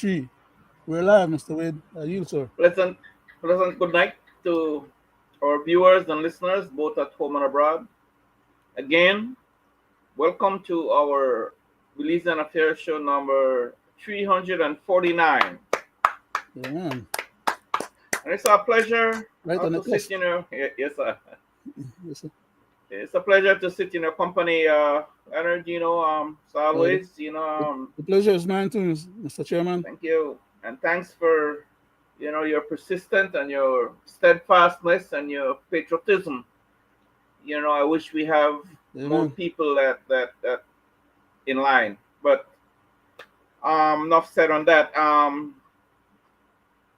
3. We're live, Mr. Wade. I yield, sir. Pleasant, pleasant good night to our viewers and listeners, both at home and abroad. Again, welcome to our Belizean Affairs show number 349. Yeah, man. And it's our pleasure Right on the to sit cusp. in your yes, sir. Yes, sir. It's a pleasure to sit in your company, Leonard. As Uh, the, always, the pleasure is mine too, Mr. Chairman. thank you and thanks for your persistent and your steadfastness and your patriotism. I wish we have more Amen. people that in line. But enough said on that.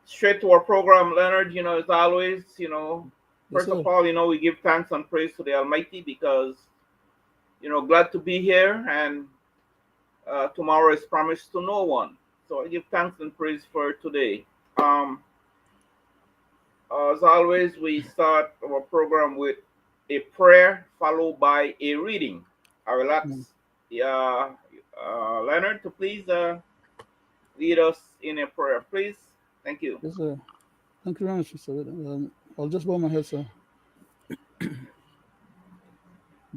Straight to our program, Leonard. As always, Yes, first of sir. all, we give thanks and praise to the Almighty because glad to be here, and tomorrow is promised to no one. So I give thanks and praise for today. Um, as always, we start our program with a prayer followed by a reading. I will Mm. ask Leonard to please lead us in a prayer, please. Thank you. Yes, sir. Thank you very much, Mr. Wade. I'll just bow my head, sir.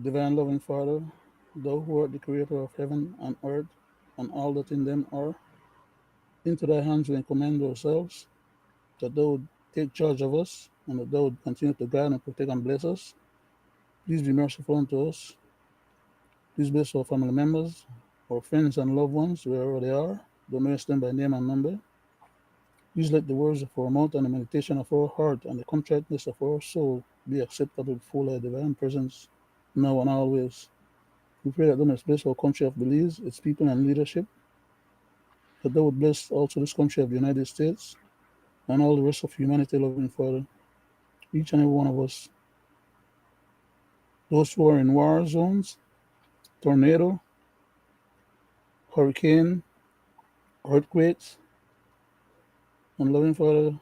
Divine loving Father, thou who art the creator of heaven and earth and all that in them are, into thy hands we commend ourselves, that thou would take charge of us and that thou would continue to guide and protect and bless us. Please be merciful unto us. Please bless our family members, our friends and loved ones, wherever they are. Don't know them by name and number. Please let the words of our mouth and the meditation of our heart and the contriteness of our soul be acceptable before thy divine presence, now and always. We pray that thou mayest bless our country of Belize, its people and leadership, that thou would bless also this country of the United States and all the rest of humanity, loving Father. Each and every one of us, those who are in war zones, tornado, hurricane, earthquakes, and loving Father,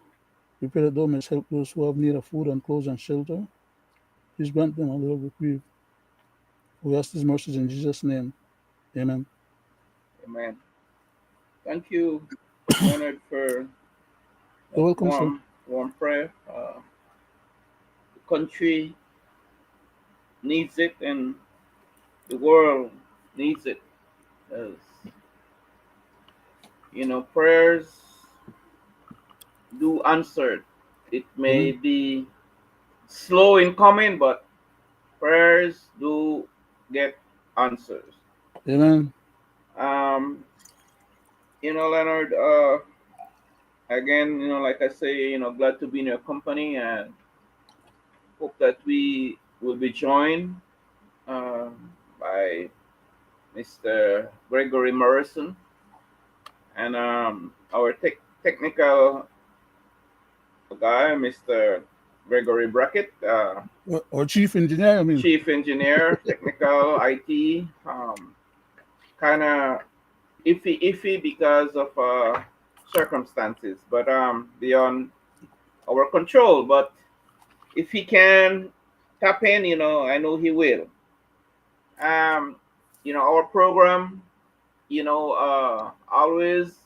we pray that thou mayest help those who have need of food and clothes and shelter. Please grant them a little reprieve. We ask these mercies in Jesus' name. Amen. Amen. Thank you, Leonard, for You're that welcome, sir. warm prayer. The country needs it, and the world needs it. As prayers do answered. It may Amen. be slow in coming, but prayers do get answers. Amen. Um, Leonard, again, like I say, glad to be in your company and hope that we will be joined by Mr. Gregory Morrison and our technical guy, Mr. Gregory Brackett, Our chief engineer, I mean. chief engineer, technical IT, kind of iffy because of circumstances, but beyond our control. But if he can tap in, I know he will. Um, our program, always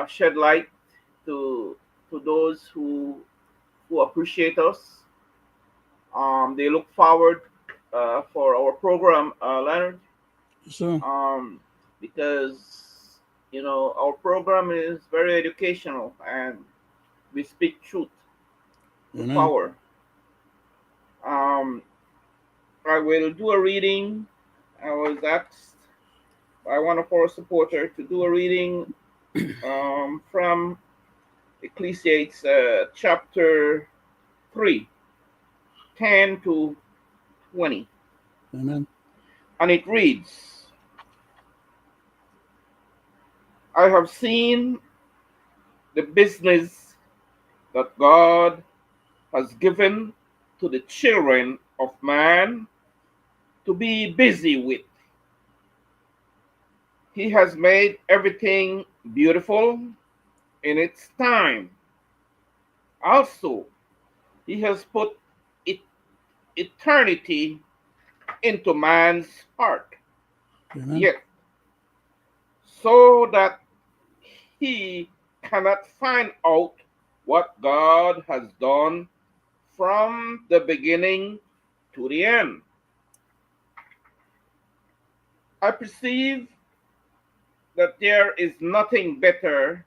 shed light to those who appreciate us. They look forward for our program, Leonard, So, um, because our program is very educational and we speak truth to amen. power. Um, I will do a reading. I was asked by one of our supporters to do a reading from Ecclesiastes chapter 3, 10 to 20. Amen. And it reads, I have seen the business that God has given to the children of man to be busy with. He has made everything beautiful in its time. Also, he has put it, eternity into man's heart. Amen. Yet, so that he cannot find out what God has done from the beginning to the end. I perceive that there is nothing better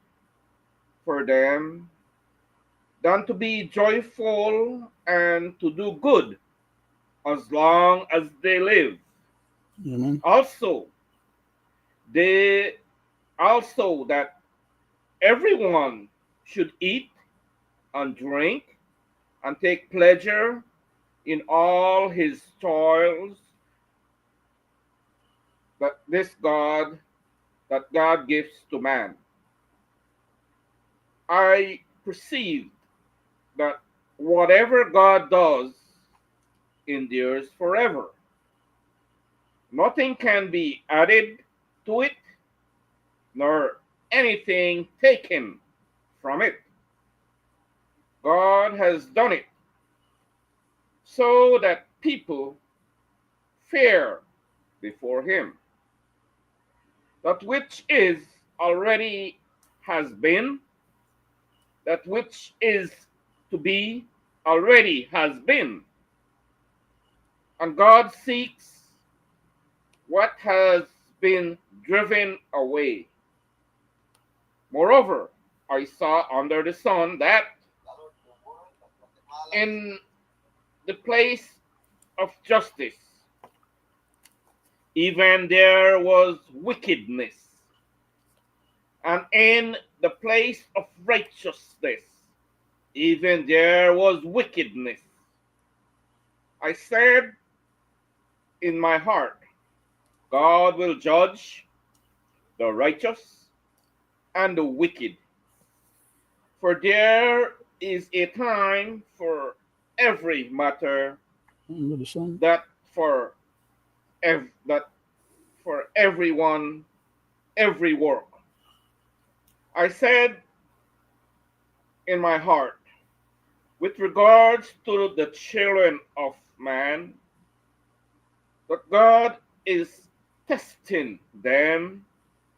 for them than to be joyful and to do good as long as they live. Amen. Also, they also that everyone should eat and drink and take pleasure in all his toils that God gives to man. I perceive that whatever God does endures forever. Nothing can be added to it, nor anything taken from it. God has done it so that people fear before him. That which is already has been, that which is to be already has been. And God seeks what has been driven away. Moreover, I saw under the sun that in the place of justice, even there was wickedness, and in the place of righteousness, even there was wickedness. I said in my heart, God will judge the righteous and the wicked, for there is a time for every matter Under the sun. that for that for everyone, every work. I said in my heart, with regards to the children of man, that God is testing them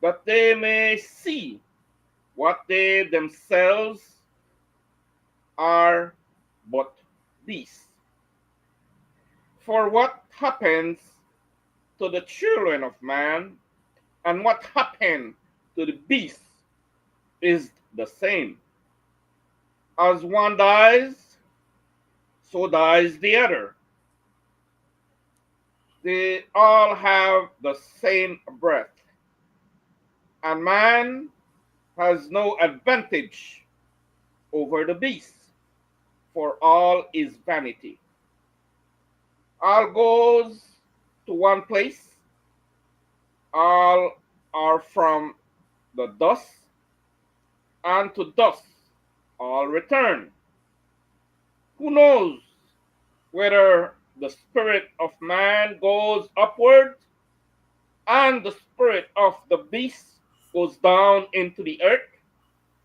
that they may see what they themselves are but beasts. For what happens to the children of man and what happened to the beasts is the same. As one dies, so dies the other. They all have the same breath, and man has no advantage over the beast, for all is vanity. All goes to one place, all are from the dust, and to dust all return. Who knows whether the spirit of man goes upward and the spirit of the beast goes down into the earth?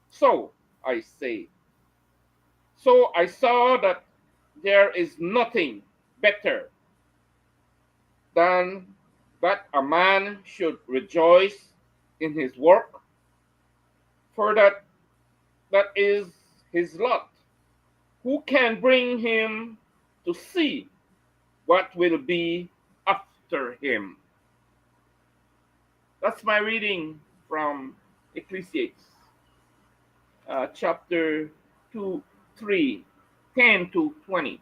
So I say, so I saw that there is nothing better than that a man should rejoice in his work, for that is his lot. Who can bring him to see what will be after him? That's my reading from Ecclesiastes, chapter 2, 3, 10 to 20.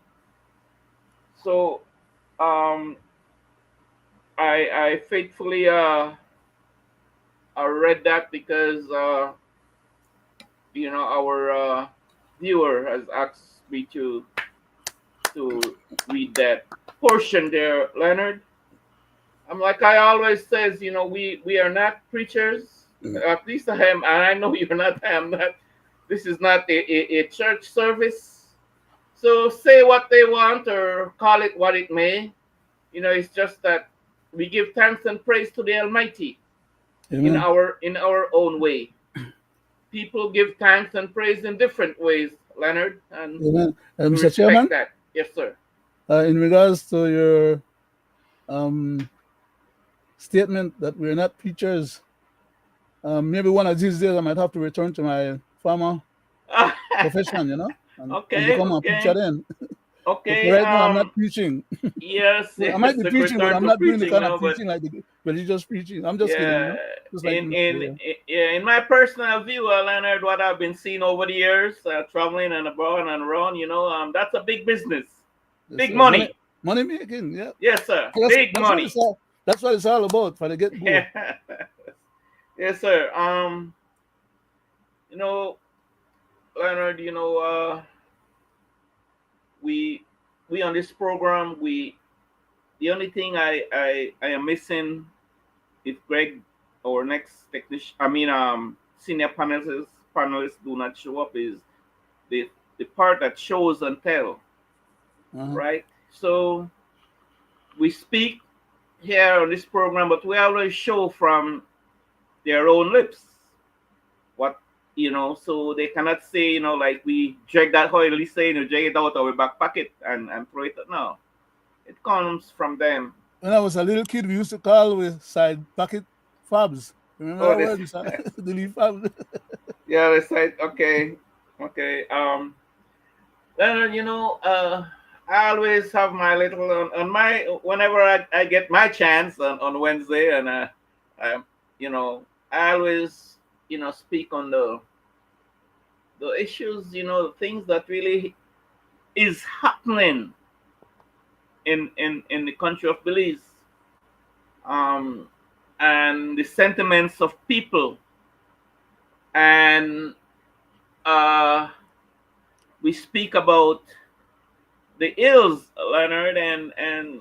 So um, I faithfully I read that because our viewer has asked me to read that portion there, Leonard. I'm like I always says, we are not preachers. At least I am, and I know you're not. I am not. This is not a church service. So say what they want or call it what it may. It's just that we give thanks and praise to the Almighty in Amen. our own way. People give thanks and praise in different ways, Leonard, and Amen. we Mr. respect Chairman, that. Yes, sir. in regards to your um, statement that we're not preachers, Maybe one of these days I might have to return to my farmer profession, and Okay, become a preacher okay, then. But for okay. right now, I'm not preaching. Yes, Well, I might yes, be the preaching, but return I'm to not doing the preaching kind of now, but preaching like the religious preaching. I'm just kidding, yeah, just like in you. in Yeah. yeah, in my personal view, Leonard, what I've been seeing over the years, traveling and abroad and around, that's a big business, Yes, big sir. Money, money. money making. Yeah. Yes, sir, That's big that's what money. it's all. That's what it's all about for the get go. Yeah, yes, sir. You know, Leonard, we we on this program, the only thing I am missing if Greg or next technician, I mean, senior panelists do not show up is the the part that shows and tell, Uh-huh. right? So we speak here on this program, but we always show from their own lips what so they cannot say like we drag that how Elise say drag it out of our back pocket and throw it. No, it comes from them. When I was a little kid, we used to call with side pocket fabs. Remember Oh, that this. word? The leaf fabs. Yeah, they said okay, okay. Then I always have my little on my whenever I get my chance on Wednesday, and I you know I always speak on the issues, the things that really is happening in the country of Belize, um, and the sentiments of people, and uh, we speak about the ills, Leonard, and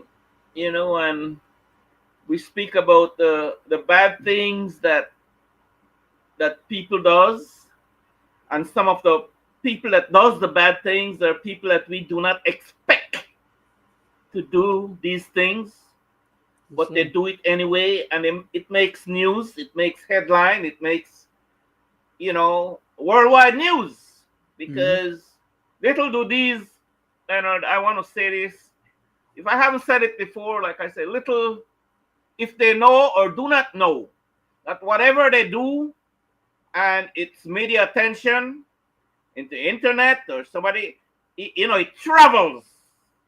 we speak about the bad things that people does, and some of the people that does the bad things are people that we do not expect to do these things, Yes, but they sir. do it anyway, and it makes news, it makes headline, it makes worldwide news, Mm-hmm. because little do these, Leonard, I want to say this, if I haven't said it before, like I said, little if they know or do not know that whatever they do and it's media attention into internet or somebody, it travels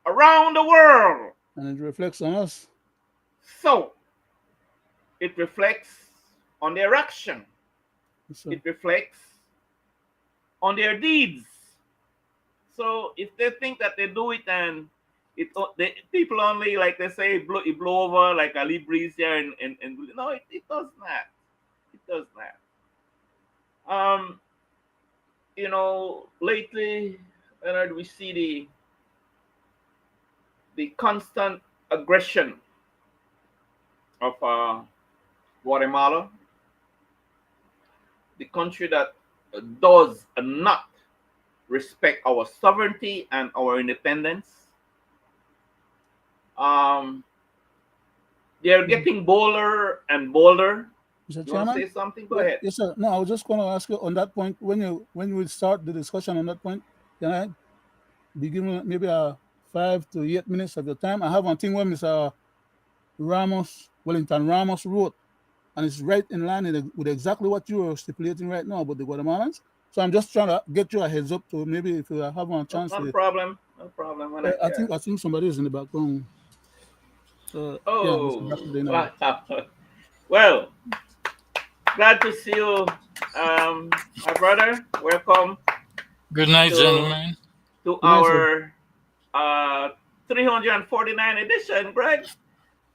around the world. And it reflects on us. So it reflects on their action, Yes, sir. it reflects on their deeds. So if they think that they do it and people only, like they say, it blow over like a lee breeze here, and no, it does not. It does not. Um, lately, Leonard, we see the constant aggression of Guatemala, the country that does not respect our sovereignty and our independence. Um, they are getting bolder and bolder. Mr. You want to Chairman? say something? Go Yeah, ahead. yes, sir. No, I was just going to ask you on that point when you will start the discussion on that point. Can I be given maybe 5 to 8 minutes of your time? I have one thing where Mr. Ramos, Wellington Ramos wrote, and it's right in line with exactly what you are stipulating right now about the Guatemalans. So I'm just trying to get you a heads up to maybe if you have one No, chance not a to. problem. No problem. When I, yeah. I think somebody is in the background. Yeah, Mr. Oh, Brackett now. wow. Well, glad to see you, my brother. Welcome Good night, to gentlemen. to Good night, sir. our uh 349 edition, Greg.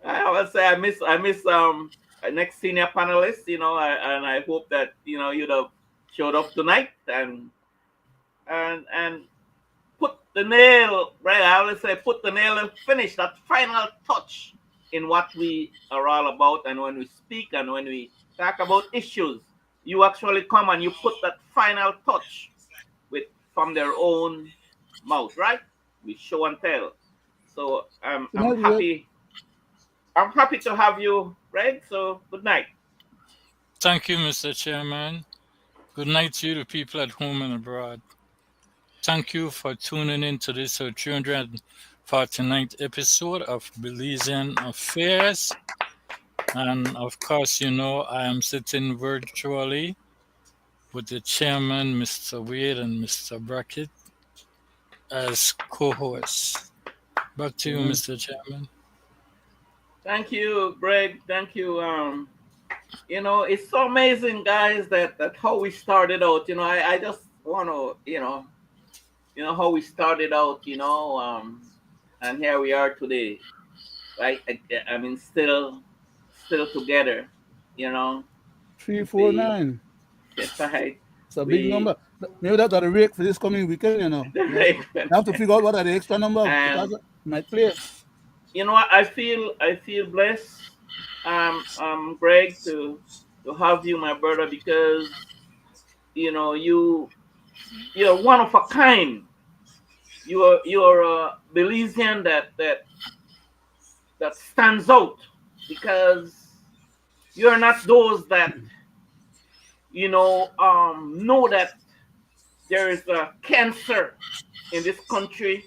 I would say I miss a next senior panelist, and I hope that you'd have showed up tonight and put the nail, right. I always say put the nail and finish that final touch in what we are all about, and when we speak and when we talk about issues, you actually come and you put that final touch with from their own mouth, right? We show and tell. So Good night, Greg. I'm happy to have you, Greg. So good night. Thank you, Mr. Chairman. Good night to you, the people at home and abroad. Thank you for tuning in to this 349th episode of Belizean Affairs. And of course, I am sitting virtually with the chairman, Mr. Wade, and Mr. Brackett as co hosts. Back to you, Amen. Mr. Chairman. Thank you, Greg. Thank you. It's so amazing, guys, that how we started out. I just want to, how we started out. And here we are today, right? I mean, still together. You know, Three, four, the nine. right. It's a big We number. Maybe that's the rate for this coming weekend, you know. the You have to figure out what are the extra number because and it might play. I feel blessed, Greg, to have you, my brother, because you're one of a kind. You're a Belizean that stands out because you're not those that know that there is a cancer in this country.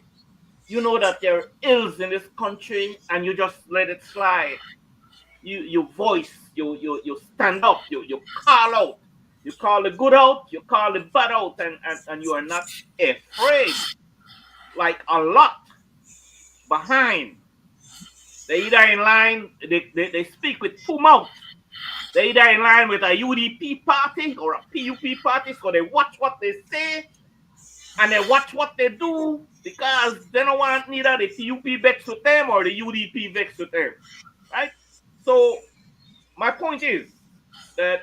You know that there are ills in this country, and you just let it slide. You voice, you stand up, you call out, you call the good out, you call the bad out, and you are not afraid like a lot behind. They either in line, they speak with two mouths. They either in line with a UDP party or a PUP party, so they watch what they say and they watch what they do because they don't want neither the PUP vex with them or the UDP vex with them, right? So my point is that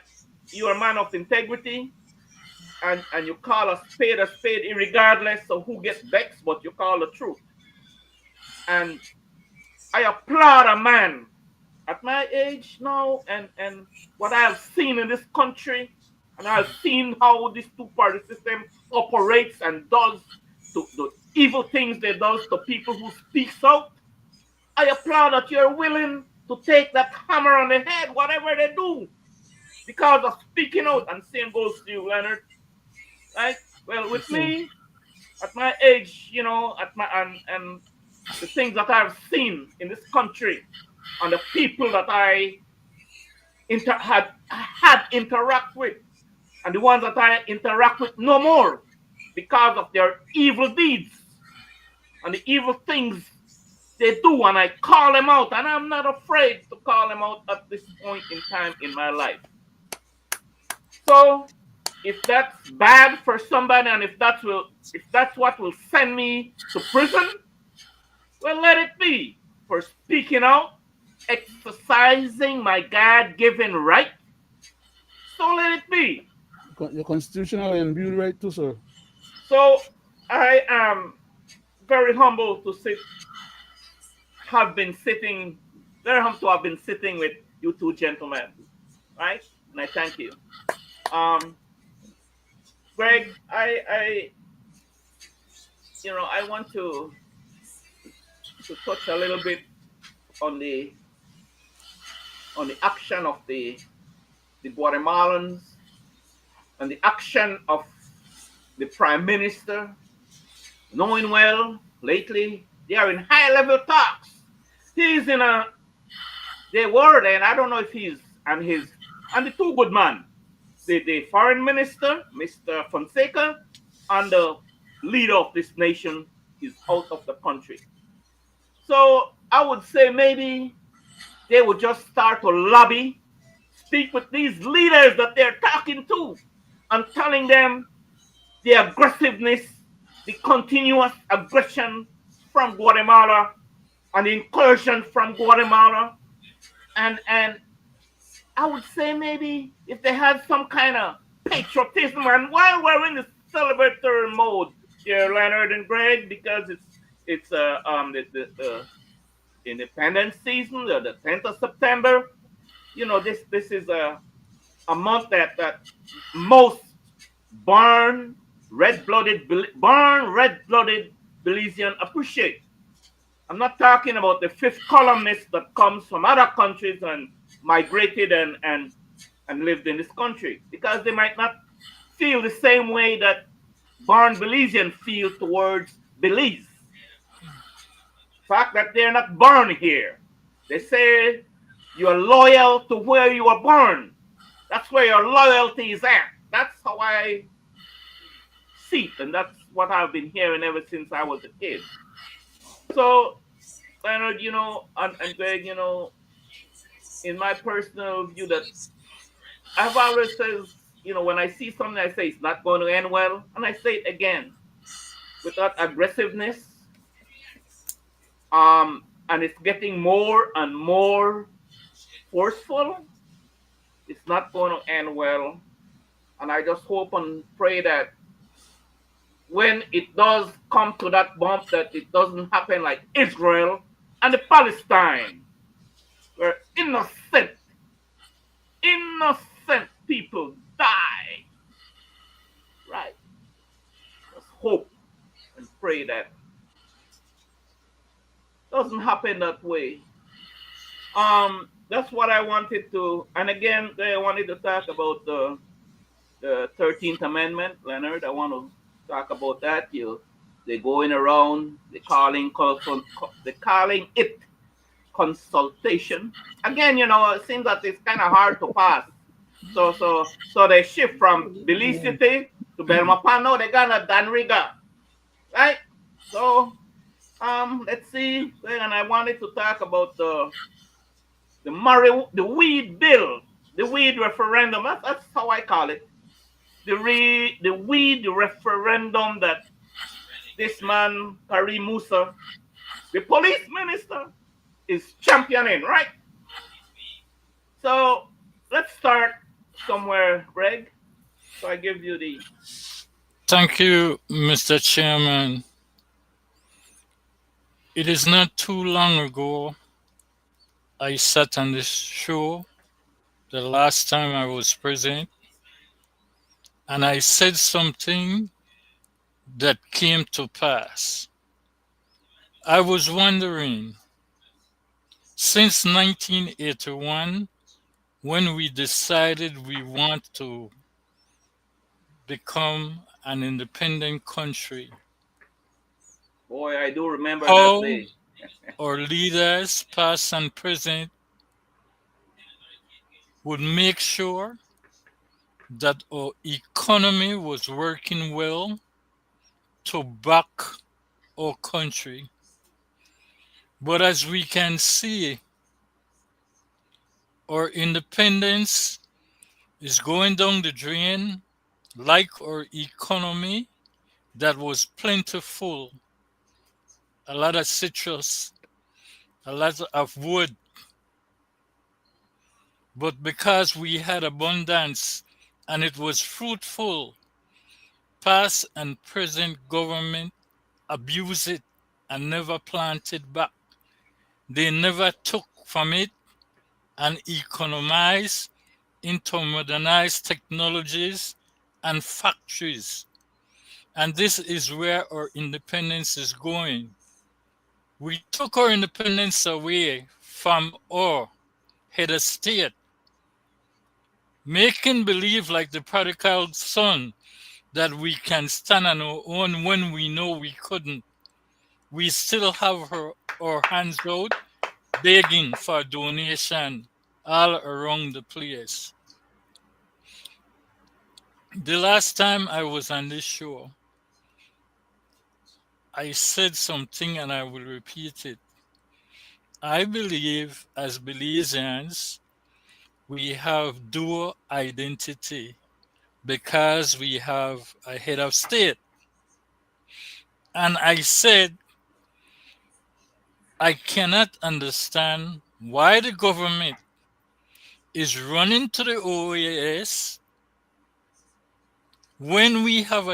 you're a man of integrity and you call a spade, regardless of who gets vexed, but you call the truth. And I applaud a man at my age now and what I have seen in this country, and I've seen how this two-party system operates and does the evil things they does to people who speaks out. I applaud that you're willing to take that hammer on the head, whatever they do, because of speaking out. And same goes to you, Leonard. Right? Well, with So, me, at my age, at my and the things that I've seen in this country and the people that I had interact with, and the ones that I interact with no more because of their evil deeds and the evil things they do, and I call them out, and I'm not afraid to call them out at this point in time in my life. So if that's bad for somebody, and if that's what will send me to prison, well, let it be for speaking out, exercising my God-given right. So let it be. your constitutional and build right too, sir. So I am very humble to have been sitting, very humble to have been sitting with you two gentlemen, right? And I thank you. Um, Greg, I want to touch a little bit on the action of the Guatemalans and the action of the Prime Minister, knowing well lately they are in high level talks. He's in a they were, and I don't know if he's and the two good man, the foreign minister, Mr. Fonseca, and the leader of this nation is out of the country. So I would say maybe they would just start to lobby, speak with these leaders that they're talking to, and telling them the aggressiveness, the continuous aggression from Guatemala and the incursion from Guatemala. And I would say maybe if they had some kind of patriotism, and while we're in the celebratory mode here, Leonard and Greg, because it's the Independence season, the 10th of September. This is a month that most born red-blooded Belizean appreciate. I'm not talking about the fifth columnist that comes from other countries and migrated and lived in this country, because they might not feel the same way that born Belizean feel towards Belize. Fact that they're not born here. They say You are loyal to where you were born. That's where your loyalty is at. That's how I see it, and that's what I've been hearing ever since I was a kid. So, Leonard, and Greg, in my personal view, that I've always says, when I see something, I say it's not going to end well, and I say it again with that aggressiveness, and it's getting more and more forceful. It's not going to end well, and I just hope and pray that when it does come to that bump, that it doesn't happen like Israel and the Palestine, where innocent people die. Right? Just hope and pray that doesn't happen that way. That's what I wanted to, and again, I wanted to talk about the 13th Amendment, Leonard. I want to talk about that. They're going around, they're calling it consultation. Again, it seems that it's kind of hard to pass. So they shift from Belizean to Belmapano. They're gonna Danriga, right? So let's see. And I wanted to talk about the weed bill, the weed referendum. That's how I call it. The weed referendum that this man Karim Musa, the police minister, is championing, right? So let's start somewhere, Greg. So I give you the. Thank you, Mr. Chairman. It is not too long ago I sat on this show the last time I was present, and I said something that came to pass. I was wondering, since 1981, when we decided we want to become an independent country, Boy, I do remember that how day. our leaders, past and present, would make sure that our economy was working well to back our country. But as we can see, our independence is going down the drain like our economy that was plentiful, a lot of citrus, a lot of wood. But because we had abundance and it was fruitful, past and present government abused it and never planted back. They never took from it and economized into modernized technologies and factories. And this is where our independence is going. We took our independence away from our head of state, making believe like the prodigal son that we can stand on our own when we know we couldn't. We still have our hands out begging for donation all around the place. The last time I was on this show, I said something and I will repeat it. I believe as Belizeans, we have dual identity because we have a head of state. And I said, I cannot understand why the government is running to the OAS when we have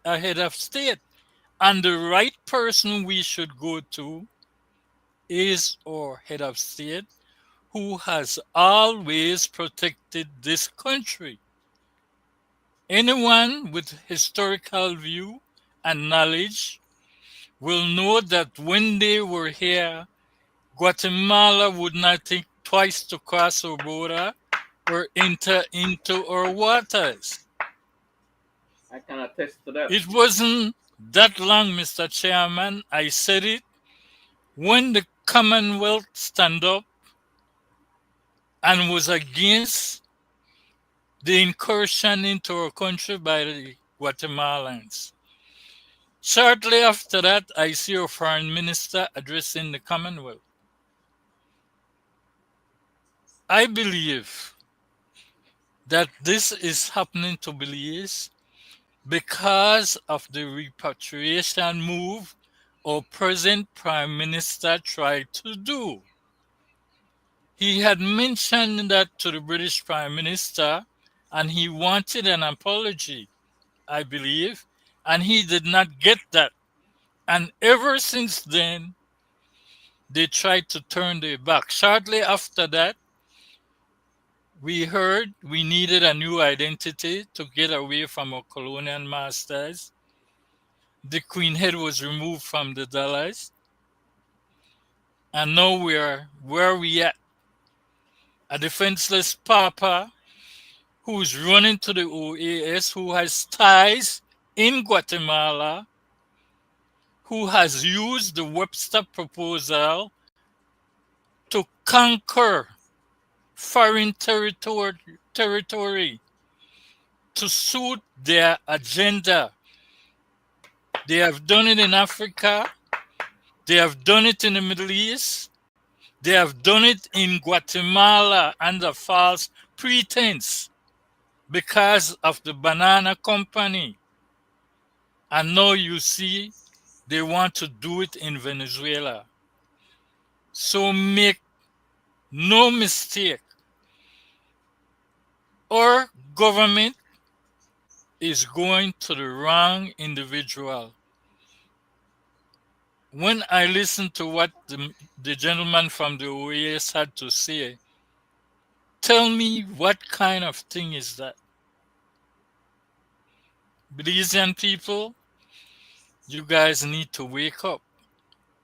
a head of state. And the right person we should go to is our head of state who has always protected this country. Anyone with historical view and knowledge will know that when they were here, Guatemala would not think twice to cross our border or enter into our waters. I can attest to that. It wasn't that long, Mr. Chairman. I said it. When the Commonwealth stand up, and was against the incursion into our country by the Guatemalans. Shortly after that, I see our foreign minister addressing the Commonwealth. I believe that this is happening to Belize because of the repatriation move our present Prime Minister tried to do. He had mentioned that to the British Prime Minister and he wanted an apology, I believe, and he did not get that. And ever since then, they tried to turn their back. Shortly after that, we heard we needed a new identity to get away from our colonial masters. The Queen head was removed from the dollars. And now we're where we at. A defenseless papa who's running to the OAS, who has ties in Guatemala, who has used the Webster proposal to conquer foreign territory to suit their agenda. They have done it in Africa. They have done it in the Middle East. They have done it in Guatemala under false pretense because of the banana company. And now you see they want to do it in Venezuela. So make no mistake, our government is going to the wrong individual. When I listened to what the gentleman from the OAS had to say, tell me what kind of thing is that? Belizean people, you guys need to wake up.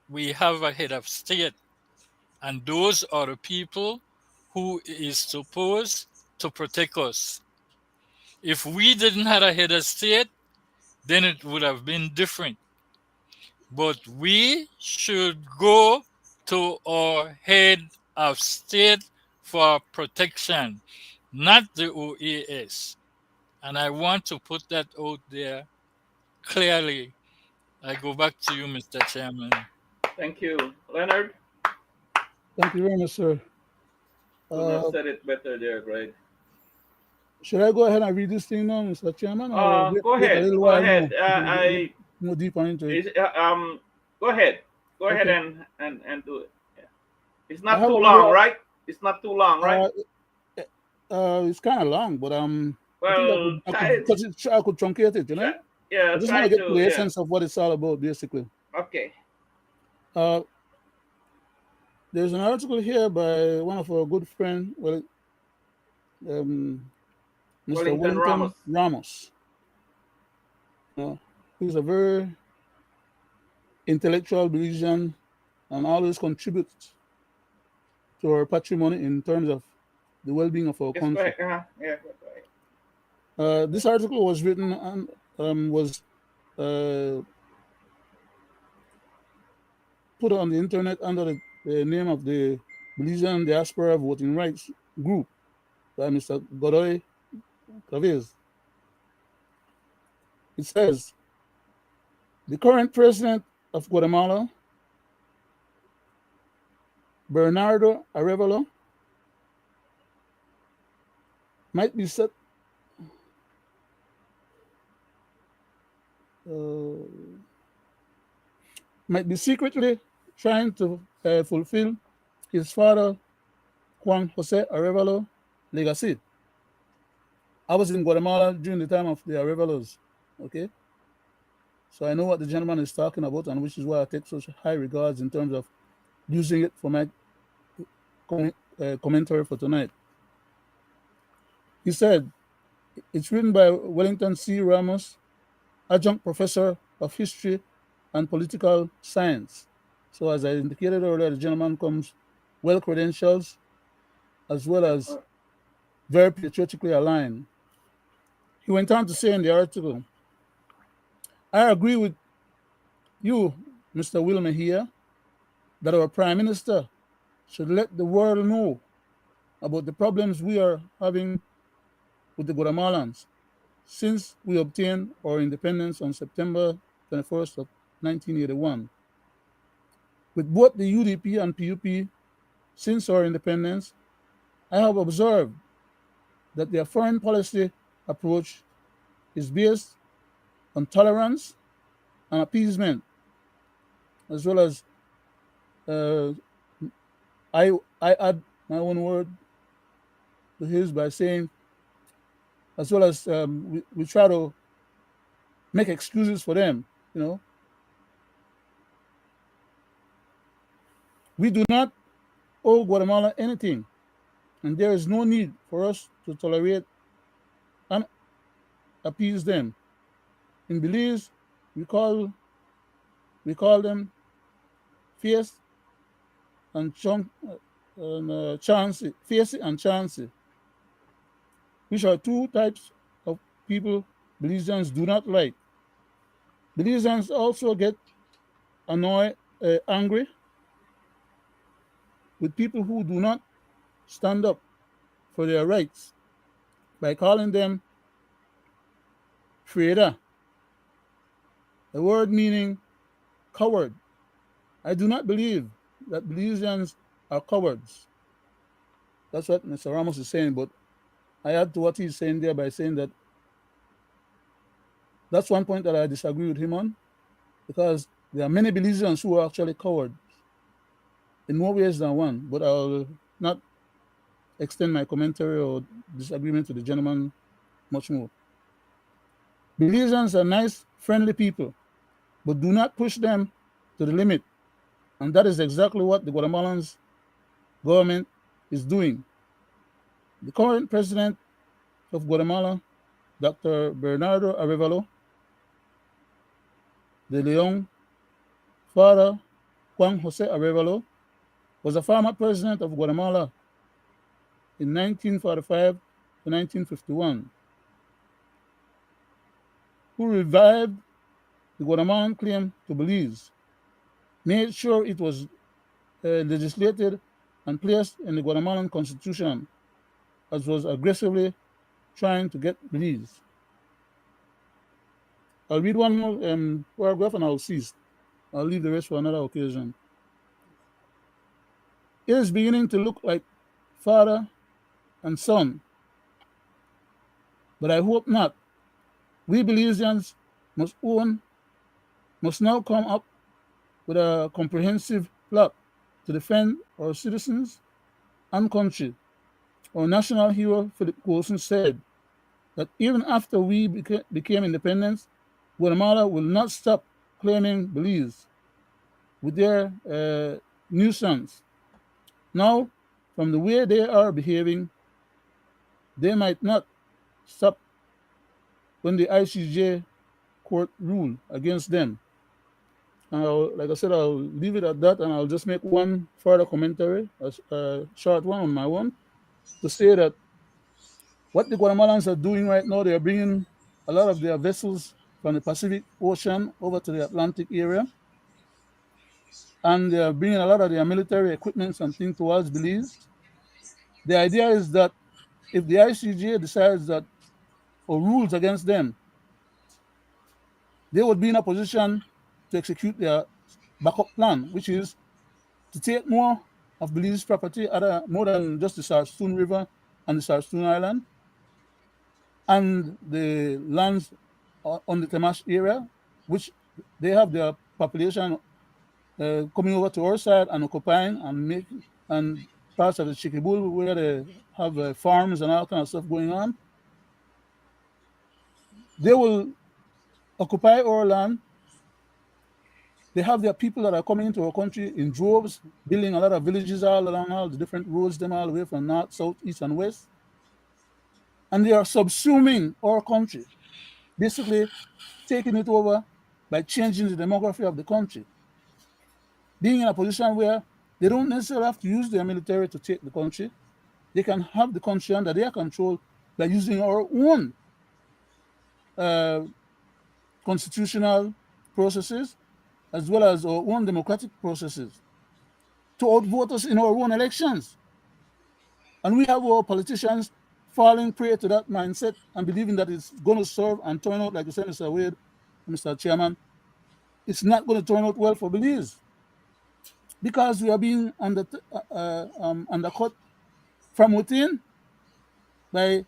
We have a head of state, and those are the people who is supposed to protect us. If we didn't have a head of state, then it would have been different. But we should go to our head of state for protection, not the OAS. And I want to put that out there clearly. I go back to you, Mr. Chairman. Thank you. Leonard, Thank you very much, sir. couldn't have Uh, said it better there, Greg. should I go ahead and read this thing now, Mr. Chairman, or Go wait a ahead. little Go while ahead. more until we get more deeper into it? Is, go ahead. Go ahead Okay. and do it. Yeah. It's I not have too another. long, right? It's not too long, right? It's kind of long, but I think Well, I try could, it. because I could truncate it. Try, yeah, I just want try to get to to. the Yeah. essence of what it's all about, basically. Okay. Uh, there's an article here by one of our good friends, um, Mr. Wellington Ramos. Wellington Ramos. He's a very intellectual Belizean and always contributes to our patrimony in terms of the well-being of our Yes, go country. ahead. Yeah, go ahead. This article was written and was uh, put on the internet under the name of the Belizean Diaspora Voting Rights Group by Mr. Godoy Chavez. It says, the current president of Guatemala, Bernardo Arevalo, might be set might be secretly trying to fulfill his father Juan Jose Arevalo legacy. I was in Guatemala during the time of the Arevalos, okay? So I know what the gentleman is talking about, and which is why I take such high regards in terms of using it for my commentary for tonight. He said, it's written by Wellington C. Ramos, adjunct professor of history and political science. So as I indicated earlier, the gentleman comes well credentialed as well as very patriotically aligned. He went on to say in the article, I agree with you, Mr. Wilmer, here, that our Prime Minister should let the world know about the problems we are having with the Guatemalans since we obtained our independence on September 21st, 1981. With both the UDP and PUP since our independence, I have observed that their foreign policy approach is based on tolerance and appeasement, as well as uh, I add my own word to his by saying, as well as we try to make excuses for them. You know, we do not owe Guatemala anything, and there is no need for us to tolerate and appease them. In Belize, we call them fierce and chancy, fierce and chancy, which are two types of people Belizeans do not like. Belizeans also get angry with people who do not stand up for their rights by calling them traitor, a word meaning coward. I do not believe that Belizeans are cowards. That's what Mr. Ramos is saying, but I add to what he's saying there by saying that that's one point that I disagree with him on, because there are many Belizeans who are actually cowards in more ways than one, but I'll not extend my commentary or disagreement to the gentleman much more. Belizeans are nice, friendly people, but do not push them to the limit. And that is exactly what the Guatemalan government is doing. The current president of Guatemala, Dr. Bernardo Arevalo de Leon, father Juan Jose Arevalo, was a former president of Guatemala in 1945 to 1951, who revived the Guatemalan claim to Belize, made sure it was legislated and placed in the Guatemalan constitution, as was aggressively trying to get Belize. I'll read one more paragraph and I'll cease. I'll leave the rest for another occasion. It is beginning to look like father and son, but I hope not. We Belizeans must now come up with a comprehensive plot to defend our citizens and country. Our national hero, Philip Coulson, said that even after we became independent, Guatemala will not stop claiming Belize with their nuisance. Now, from the way they are behaving, they might not stop when the ICJ court rule against them. Like I said, I'll leave it at that, and I'll just make one further commentary, a short one on my own, to say that what the Guatemalans are doing right now, they are bringing a lot of their vessels from the Pacific Ocean over to the Atlantic area, and they are bringing a lot of their military equipment and things towards Belize. The idea is that if the ICJ decides that or rules against them, they would be in a position to execute their backup plan, which is to take more of Belize property, more than just the Sarstoon River and the Sarstoon Island, and the lands on the Temash area, which they have their population coming over to our side and occupying and parts of the Chiquibul where they have farms and all kind of stuff going on. They will occupy our land. They have their people that are coming into our country in droves, building a lot of villages all along all the different roads, them all the way from north, south, east, and west. And they are subsuming our country, basically taking it over by changing the demography of the country, being in a position where they don't necessarily have to use their military to take the country. They can have the country under their control by using our own constitutional processes, as well as our own democratic processes, to outvote us in our own elections. And we have our politicians falling prey to that mindset and believing that it's going to serve and turn out, like you said, Mr. Wade, Mr. Chairman, it's not going to turn out well for Belize because we are being undercut from within by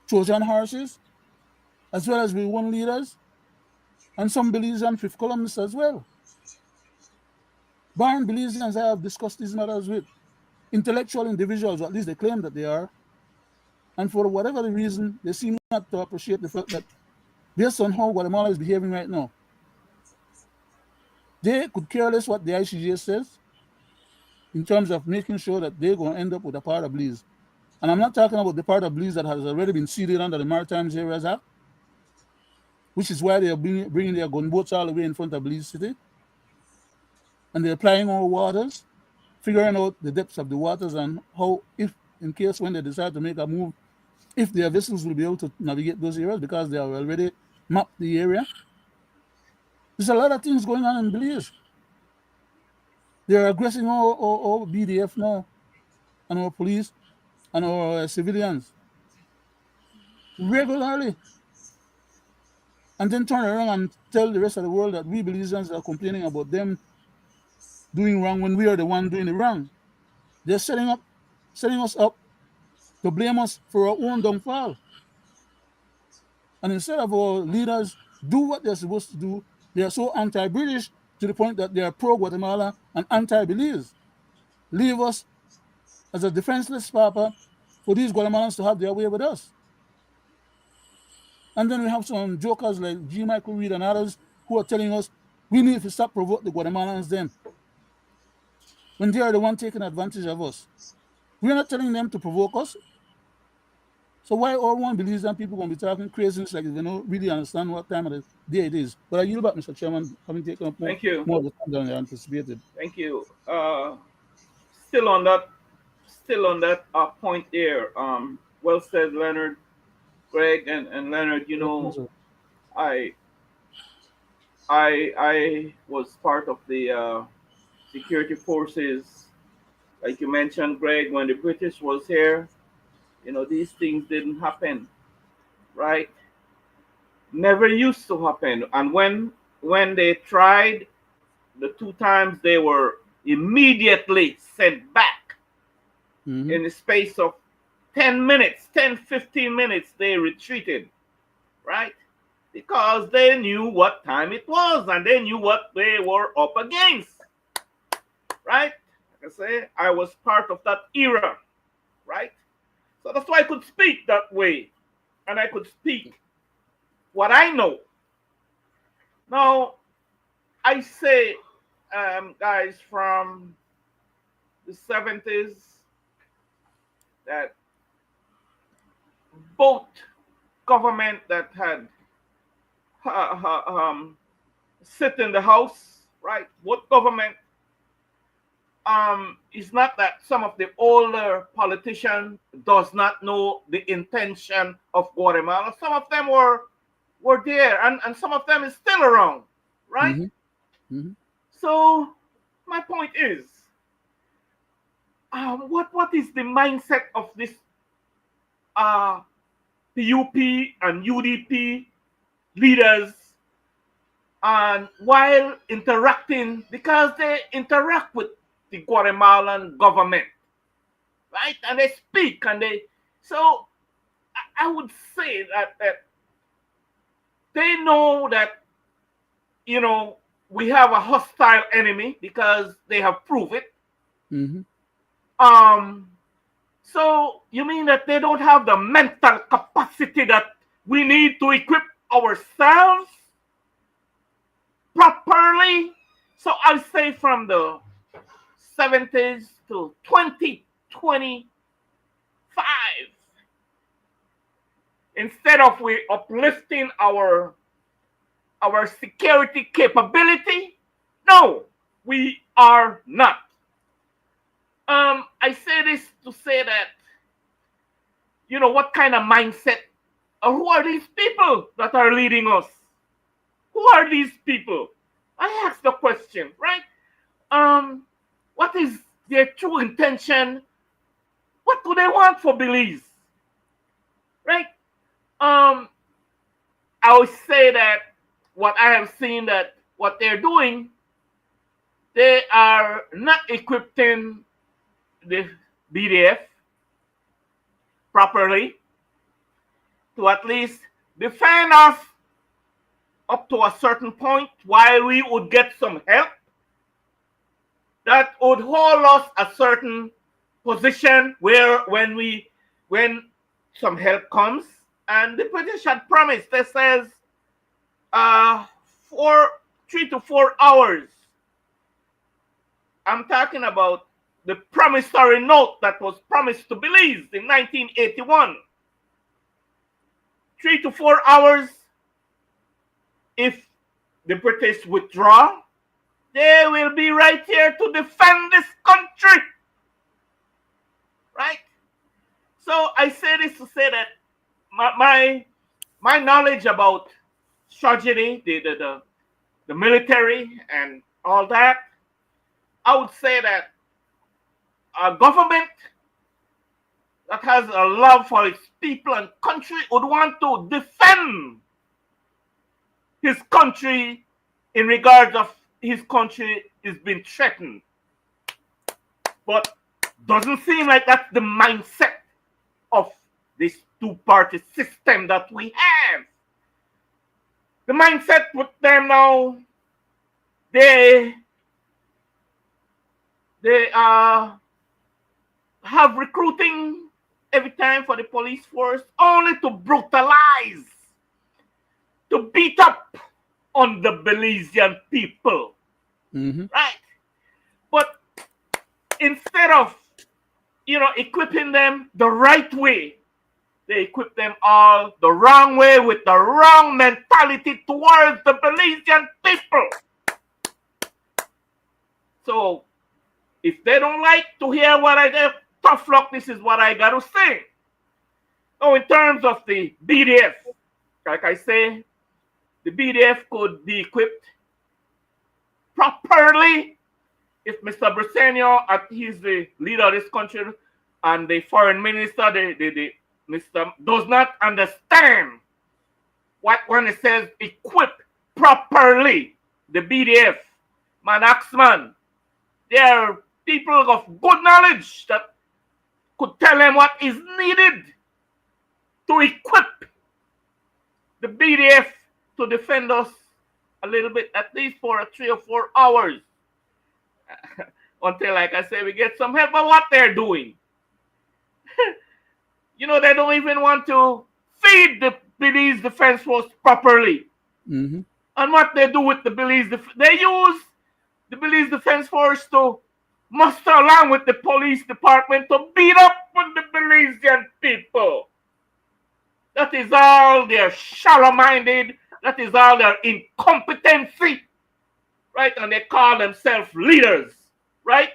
Trojan horses, as well as we one leaders and some Belizean fifth columnists as well. Barring Belizeans I have discussed these matters with, intellectual individuals, or at least they claim that they are, and for whatever the reason, they seem not to appreciate the fact that based on how Guatemala is behaving right now, they could care less what the ICJ says in terms of making sure that they're going to end up with a part of Belize. And I'm not talking about the part of Belize that has already been ceded under the Maritime Areas Act, which is why they are bringing their gunboats all the way in front of Belize City. And they're applying our waters, figuring out the depths of the waters and how, if in case when they decide to make a move, if their vessels will be able to navigate those areas because they have already mapped the area. There's a lot of things going on in Belize. They're aggressing our BDF now, and our police, and our civilians regularly. And then turn around and tell the rest of the world that we Belizeans are complaining about them doing wrong when we are the one doing the wrong. They're setting us up to blame us for our own downfall. And instead of our leaders do what they're supposed to do, they are so anti-British to the point that they are pro-Guatemala and anti-Belize. Leave us as a defenseless papa for these Guatemalans to have their way with us. And then we have some jokers like G. Michael Reed and others who are telling us we need to stop provoking the Guatemalans then, when they are the one taking advantage of us. We're not telling them to provoke us. So why all one Belizean people going to be talking craziness like they don't really understand what time of the day it is? But I yield back, Mr. Chairman, having taken up Thank you. more of the time than I anticipated. Thank you. Still on that point there. Well said, Leonard, Greg, and Leonard. You know, I was part of the security forces, like you mentioned, Greg, when the British was here. You know, these things didn't happen, right? Never used to happen. And when they tried, the two times they were immediately sent back. In the space of 10 minutes, 10, 15 minutes, they retreated, right? Because they knew what time it was and they knew what they were up against, right? Like I say, I was part of that era, right? So that's why I could speak that way. And I could speak what I know. Now, I say, guys, from the 70s, that both government that had sit in the house, right? Both government, it's not that some of the older politicians does not know the intention of Guatemala. Some of them were there, and some of them is still around, right? So my point is, what is the mindset of this PUP and UDP leaders, and while interacting, because they interact with the Guatemalan government, right? And they speak, and so I would say that they know that, you know, we have a hostile enemy because they have proved it. So you mean that they don't have the mental capacity that we need to equip ourselves properly? So I say from the 70s to 2025, instead of we uplifting our security capability, no, we are not. I say this to say that, you know, what kind of mindset, or who are these people that are leading us? Who are these people? I ask the question, right? What is their true intention What do they want for Belize? Right? I would say that what I have seen that what they're doing, they are not equipping the BDF properly to at least defend us up to a certain point while we would get some help that would hold us a certain position where when some help comes. And the British had promised, they says uh 3 to 4 hours. I'm talking about the promissory note that was promised to Belize in 1981. 3 to 4 hours. If the British withdraw, they will be right here to defend this country. Right? So I say this to say that my knowledge about strategy, the military and all that, I would say that a government that has a love for its people and country would want to defend his country in regards of his country is being threatened. But doesn't seem like that's the mindset of this two-party system that we have. The mindset with them now, they have recruiting every time for the police force only to brutalize, to beat up on the Belizean people. Mm-hmm. Right? But instead of, equipping them the right way, they equip them all the wrong way with the wrong mentality towards the Belizean people. So if they don't like to hear what I do, tough luck, this is what I got to say. So in terms of the BDF, like I say, the BDF could be equipped properly if Mr. Briceño, he's the leader of this country, and the foreign minister, Mr. does not understand what when it says equip properly the BDF. Man, Axman, they are people of good knowledge that could tell them what is needed to equip the BDF to defend us a little bit, at least for 3 or 4 hours. Until, like I say, we get some help. But what they're doing, they don't even want to feed the Belize Defense Force properly. Mm-hmm. And what they do with the Belize, they use the Belize Defense Force to muster along with the police department to beat up on the Belizean people. That is all their shallow-minded. That is all their incompetency. Right? And they call themselves leaders. Right?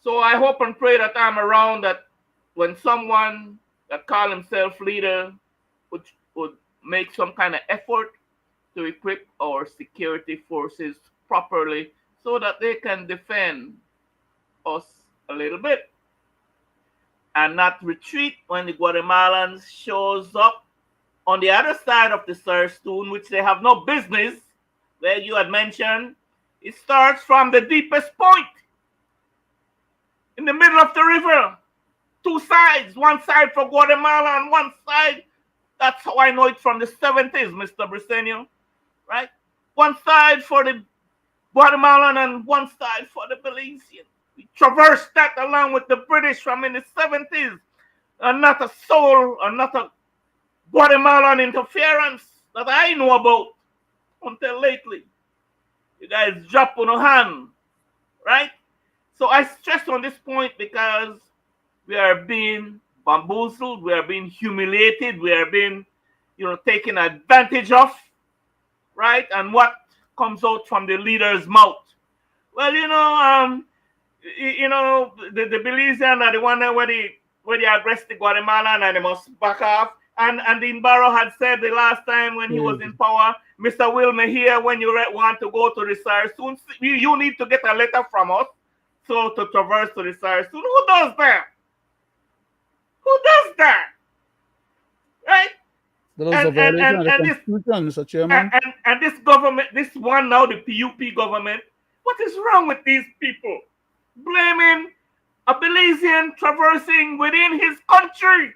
So I hope and pray that I'm around, that when someone that call himself leader would make some kind of effort to equip our security forces properly so that they can defend us a little bit and not retreat when the Guatemalans shows up on the other side of the Surstoon, which they have no business, where you had mentioned. It starts from the deepest point in the middle of the river. 2 sides, one side for Guatemala and one side. That's how I know it from the 70s, Mr. Briceño. Right? One side for the Guatemalan and one side for the Belizean. We traversed that along with the British from in the 70s. And not a soul, or not a Guatemalan interference that I know about until lately. You guys drop on a hand, right? So I stress on this point because we are being bamboozled, we are being humiliated, we are being, taken advantage of, right? And what comes out from the leader's mouth? Well, the Belizean are the one where they aggress the Guatemalan and they must back off. And Barrow had said the last time when he was in power, Mr. Wilmer here, when you want to go to the Surstoon, you need to get a letter from us. So to traverse to the Surstoon, who does that? Who does that? Right? That was a And and violation and, of the and this Constitution, Mr. and, Chairman. and, and this government, this one now, the PUP government, what is wrong with these people? Blaming a Belizean traversing within his country,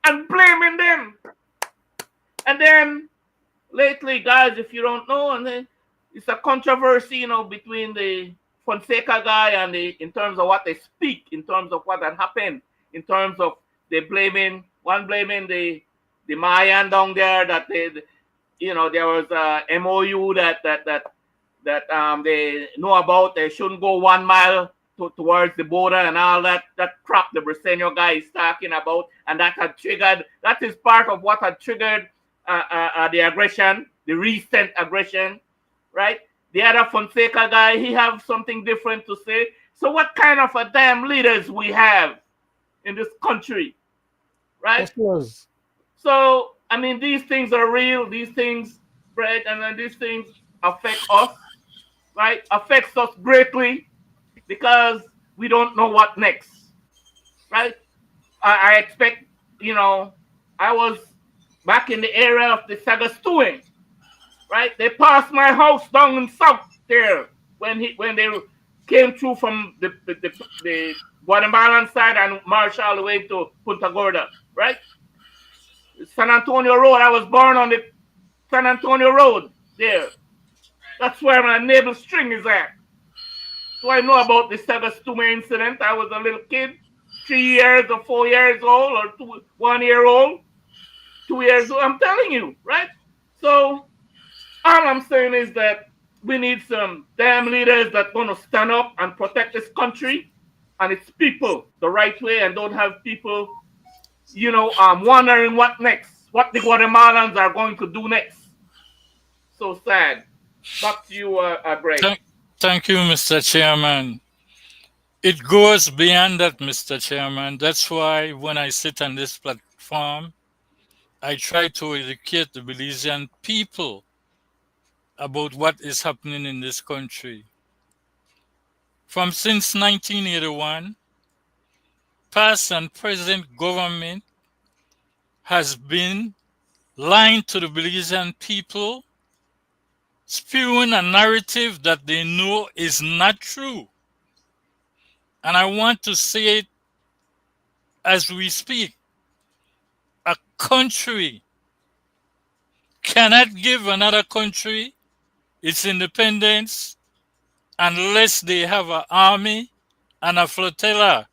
and blaming them. And then lately, guys, if you don't know, and then it's a controversy, between the Fonseca guy and in terms of what they speak, in terms of what had happened, in terms of they blaming the Mayan down there, that there was a MOU that they know about. They shouldn't go 1 mile towards the border and all that crap the Briseño guy is talking about, and that is part of what had triggered the aggression, the recent aggression, right? The other Fonseca guy, he have something different to say. So what kind of a damn leaders we have in this country, right? Yes, was. So I mean, these things are real. These things, Brett, and then these things affect us, right? Affects us greatly because we don't know what next, right? I expect, I was back in the area of the Sagastewing, right? They passed my house down in south there when they came through from the Guatemalan side and marched all the way to Punta Gorda, right? San Antonio Road. I was born on the San Antonio Road there. That's where my navel string is at. So I know about the Sagastuma incident. I was a little kid, 3 years or 4 years old, or 1 year old, 2 years old. I'm telling you, right? So all I'm saying is that we need some damn leaders that going to stand up and protect this country and its people the right way, and don't have people, wondering what next, what the Guatemalans are going to do next. So sad. Back to you, Greg. Thank you, Mr. Chairman. It goes beyond that, Mr. Chairman. That's why when I sit on this platform, I try to educate the Belizean people about what is happening in this country. Since 1981, past and present government has been lying to the Belizean people, spewing a narrative that they know is not true. And I want to say it as we speak. A country cannot give another country its independence unless they have an army and a flotilla.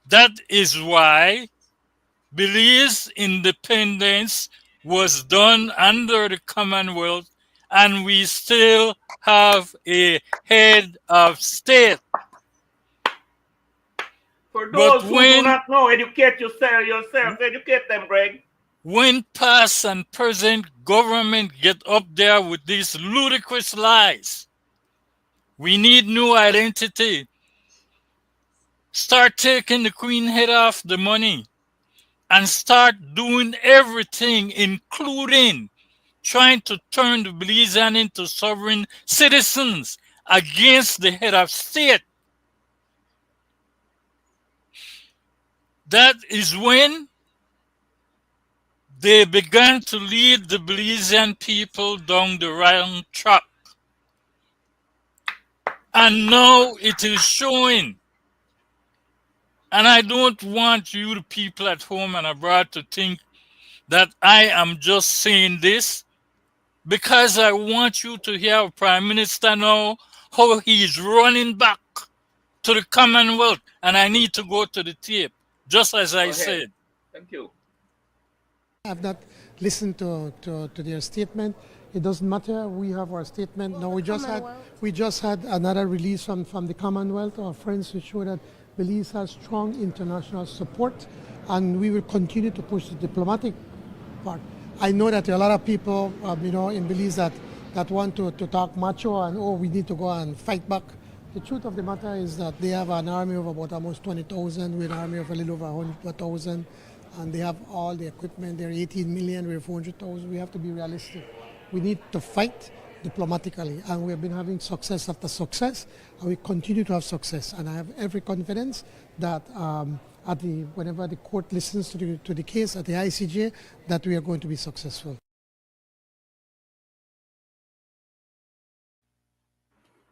That is why Belize independence was done under the Commonwealth, and we still have a head of state. For those who do not know, educate yourself, educate them, Greg. When past and present government get up there with these ludicrous lies, we need new identity. Start taking the Queen head off the money and start doing everything, including trying to turn the Belizean into sovereign citizens against the head of state. That is when they began to lead the Belizean people down the wrong track. And now it is showing. And I don't want you, the people at home and abroad, to think that I am just saying this, because I want you to hear our Prime Minister now how he is running back to the Commonwealth. And I need to go to the tape, just as I said. Thank you. I've not listened to their statement. It doesn't matter. We have our statement. No, we just had another release from the Commonwealth. Our friends to show that Belize has strong international support, and we will continue to push the diplomatic part. I know that there are a lot of people, in Belize that want to talk macho and we need to go and fight back. The truth of the matter is that they have an army of about almost 20,000. We're an army of a little over 100,000. And they have all the equipment. They're 18 million, we're 400,000. We have to be realistic. We need to fight. diplomatically, and we have been having success after success, and we continue to have success. And I have every confidence that whenever the court listens to the case at the ICJ, that we are going to be successful.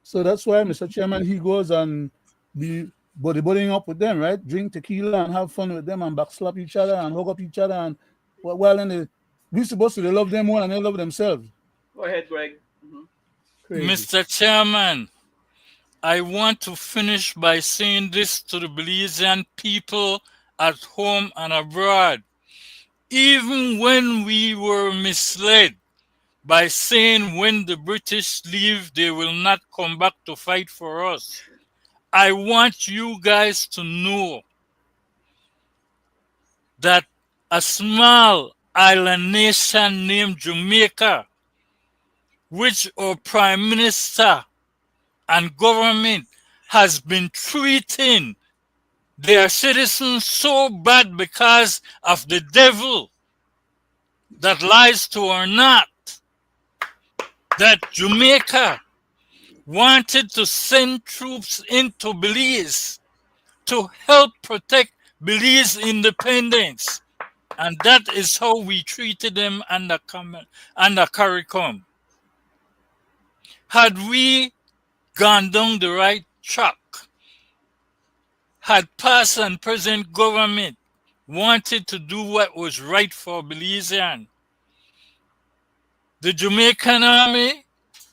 So that's why, Mr. Chairman, he goes and be bodybuilding up with them, right? Drink tequila and have fun with them and backslap each other and hug up each other. And while we're supposed to love them more than they love themselves. Go ahead, Greg. Crazy. Mr. Chairman, I want to finish by saying this to the Belizean people at home and abroad. Even when we were misled by saying when the British leave, they will not come back to fight for us, I want you guys to know that a small island nation named Jamaica, which our Prime Minister and government has been treating their citizens so bad because of the devil that lies to our not, that Jamaica wanted to send troops into Belize to help protect Belize independence. And that is how we treated them under CARICOM. Had we gone down the right track, had past and present government wanted to do what was right for Belizean, the Jamaican army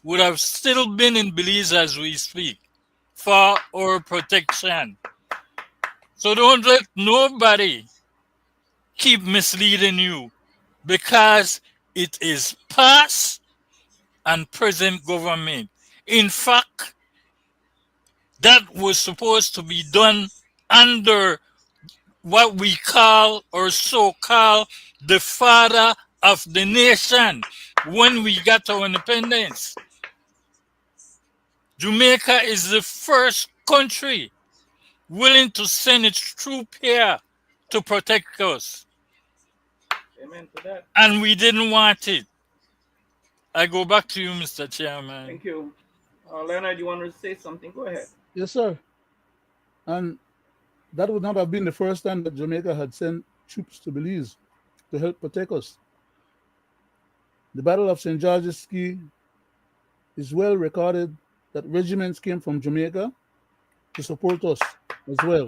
would have still been in Belize as we speak for our protection. So don't let nobody keep misleading you, because it is past and present government. In fact, that was supposed to be done under what we call or so-called the father of the nation when we got our independence. Jamaica is the first country willing to send its troop here to protect us. Amen to that. And we didn't want it. I go back to you, Mr. Chairman. Thank you. Leonard, you want to say something? Go ahead. Yes, sir. And that would not have been the first time that Jamaica had sent troops to Belize to help protect us. The Battle of St. George's Key is well recorded that regiments came from Jamaica to support us as well.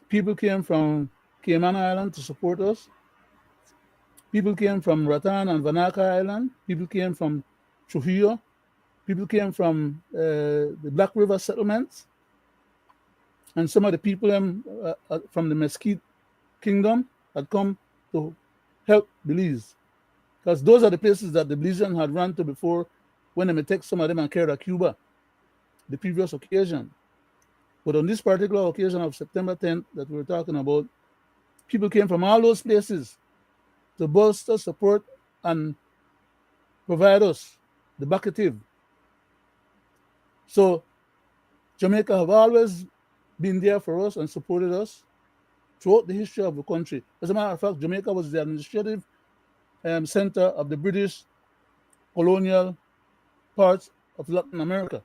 People came from Cayman Island to support us. People came from Ratan and Vanaka Island. People came from Trujillo. People came from the Black River settlements. And some of the people from the Mesquite Kingdom had come to help Belize. Because those are the places that the Belizean had run to before, when they may take some of them and carry to Cuba the previous occasion. But on this particular occasion of September 10th that we're talking about, people came from all those places to bolster, support, and provide us the backative. So Jamaica have always been there for us and supported us throughout the history of the country. As a matter of fact, Jamaica was the administrative center of the British colonial parts of Latin America.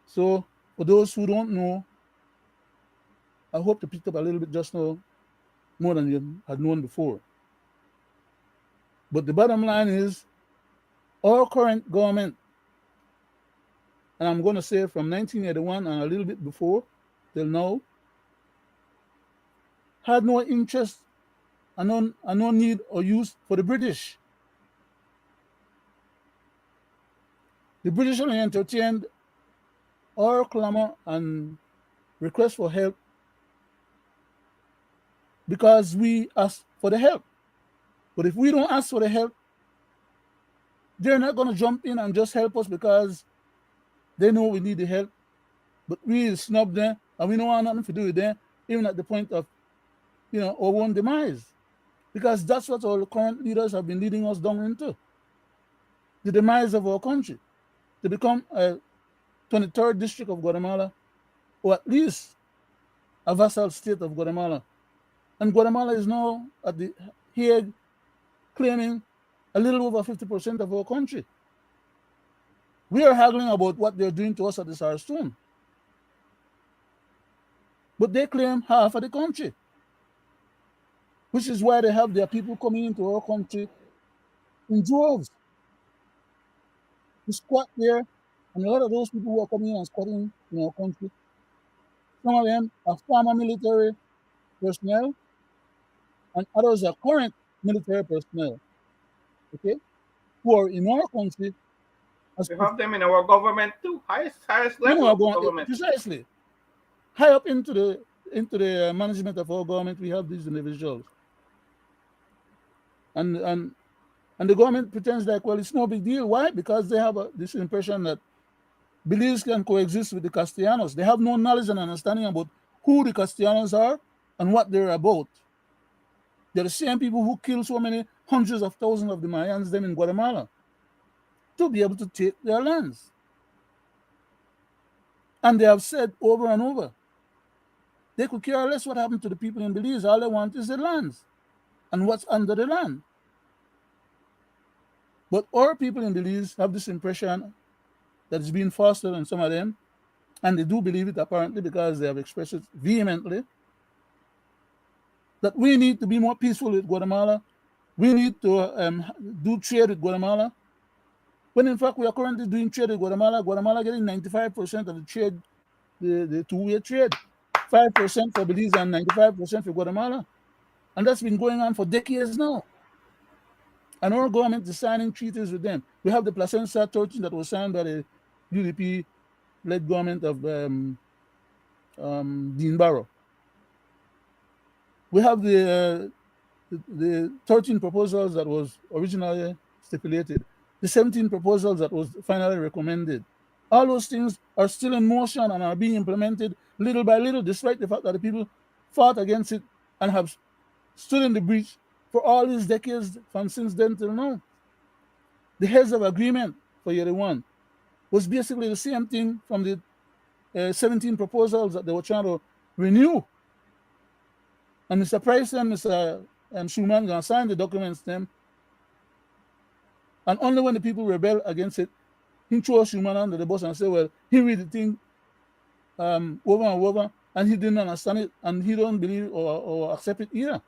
So for those who don't know, I hope to pick up a little bit just now, more than you had known before. But the bottom line is, our current government, and I'm going to say from 1981 and a little bit before till now, had no interest and no need or use for the British. The British only entertained our clamor and request for help because we asked for the help. But if we don't ask for the help, they're not going to jump in and just help us because they know we need the help. But we snub them and we don't want nothing to do with them, even at the point of, our own demise. Because that's what our current leaders have been leading us down into. The demise of our country. To become a 23rd district of Guatemala, or at least a vassal state of Guatemala. And Guatemala is now at the Hague claiming a little over 50% of our country. We are haggling about what they're doing to us at the Sarstone. But they claim half of the country, which is why they have their people coming into our country in droves to squat there. And a lot of those people who are coming in and squatting in our country, some of them are former military personnel, and others are current military personnel, okay, who are in our country as We have them in our government too, highest you level know, of the going government. precisely high up into the management of our government. We have these individuals, and and the government pretends like, well, it's no big deal. Why? Because they have this impression that Belize can coexist with the Castellanos. They have no knowledge and understanding about who the Castellanos are and what they're about. They're the same people who killed so many hundreds of thousands of the Mayans then in Guatemala to be able to take their lands. And they have said over and over, they could care less what happened to the people in Belize. All they want is the lands and what's under the land. But our people in Belize have this impression that is being fostered on some of them, and they do believe it apparently because they have expressed it vehemently, that we need to be more peaceful with Guatemala. We need to do trade with Guatemala. When in fact we are currently doing trade with Guatemala. Guatemala getting 95% of the trade, the two-way trade. 5% for Belize and 95% for Guatemala. And that's been going on for decades now. And our government is signing treaties with them. We have the Placentia 13 that was signed by the UDP-led government of Dean Barrow. We have the 13 proposals that was originally stipulated, the 17 proposals that was finally recommended. All those things are still in motion and are being implemented little by little, despite the fact that the people fought against it and have stood in the breach for all these decades from since then till now. The heads of agreement for year one was basically the same thing from the 17 proposals that they were trying to renew. And Mr. Price and Mr. Schumann going to sign the documents them. And only when the people rebel against it, he throw Schumann under the bus and say, well, he read the thing over and over, and he didn't understand it, and he don't believe or accept it either.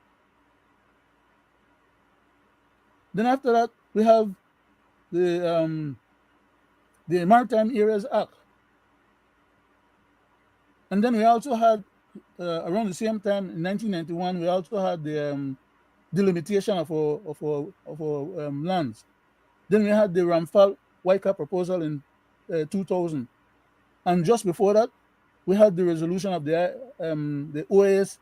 Then after that, we have the Maritime Areas Act. And then we also had, around the same time, in 1991, we also had the delimitation of our lands. Then we had the Ramphal Waika proposal in 2000. And just before that, we had the resolution of the OAS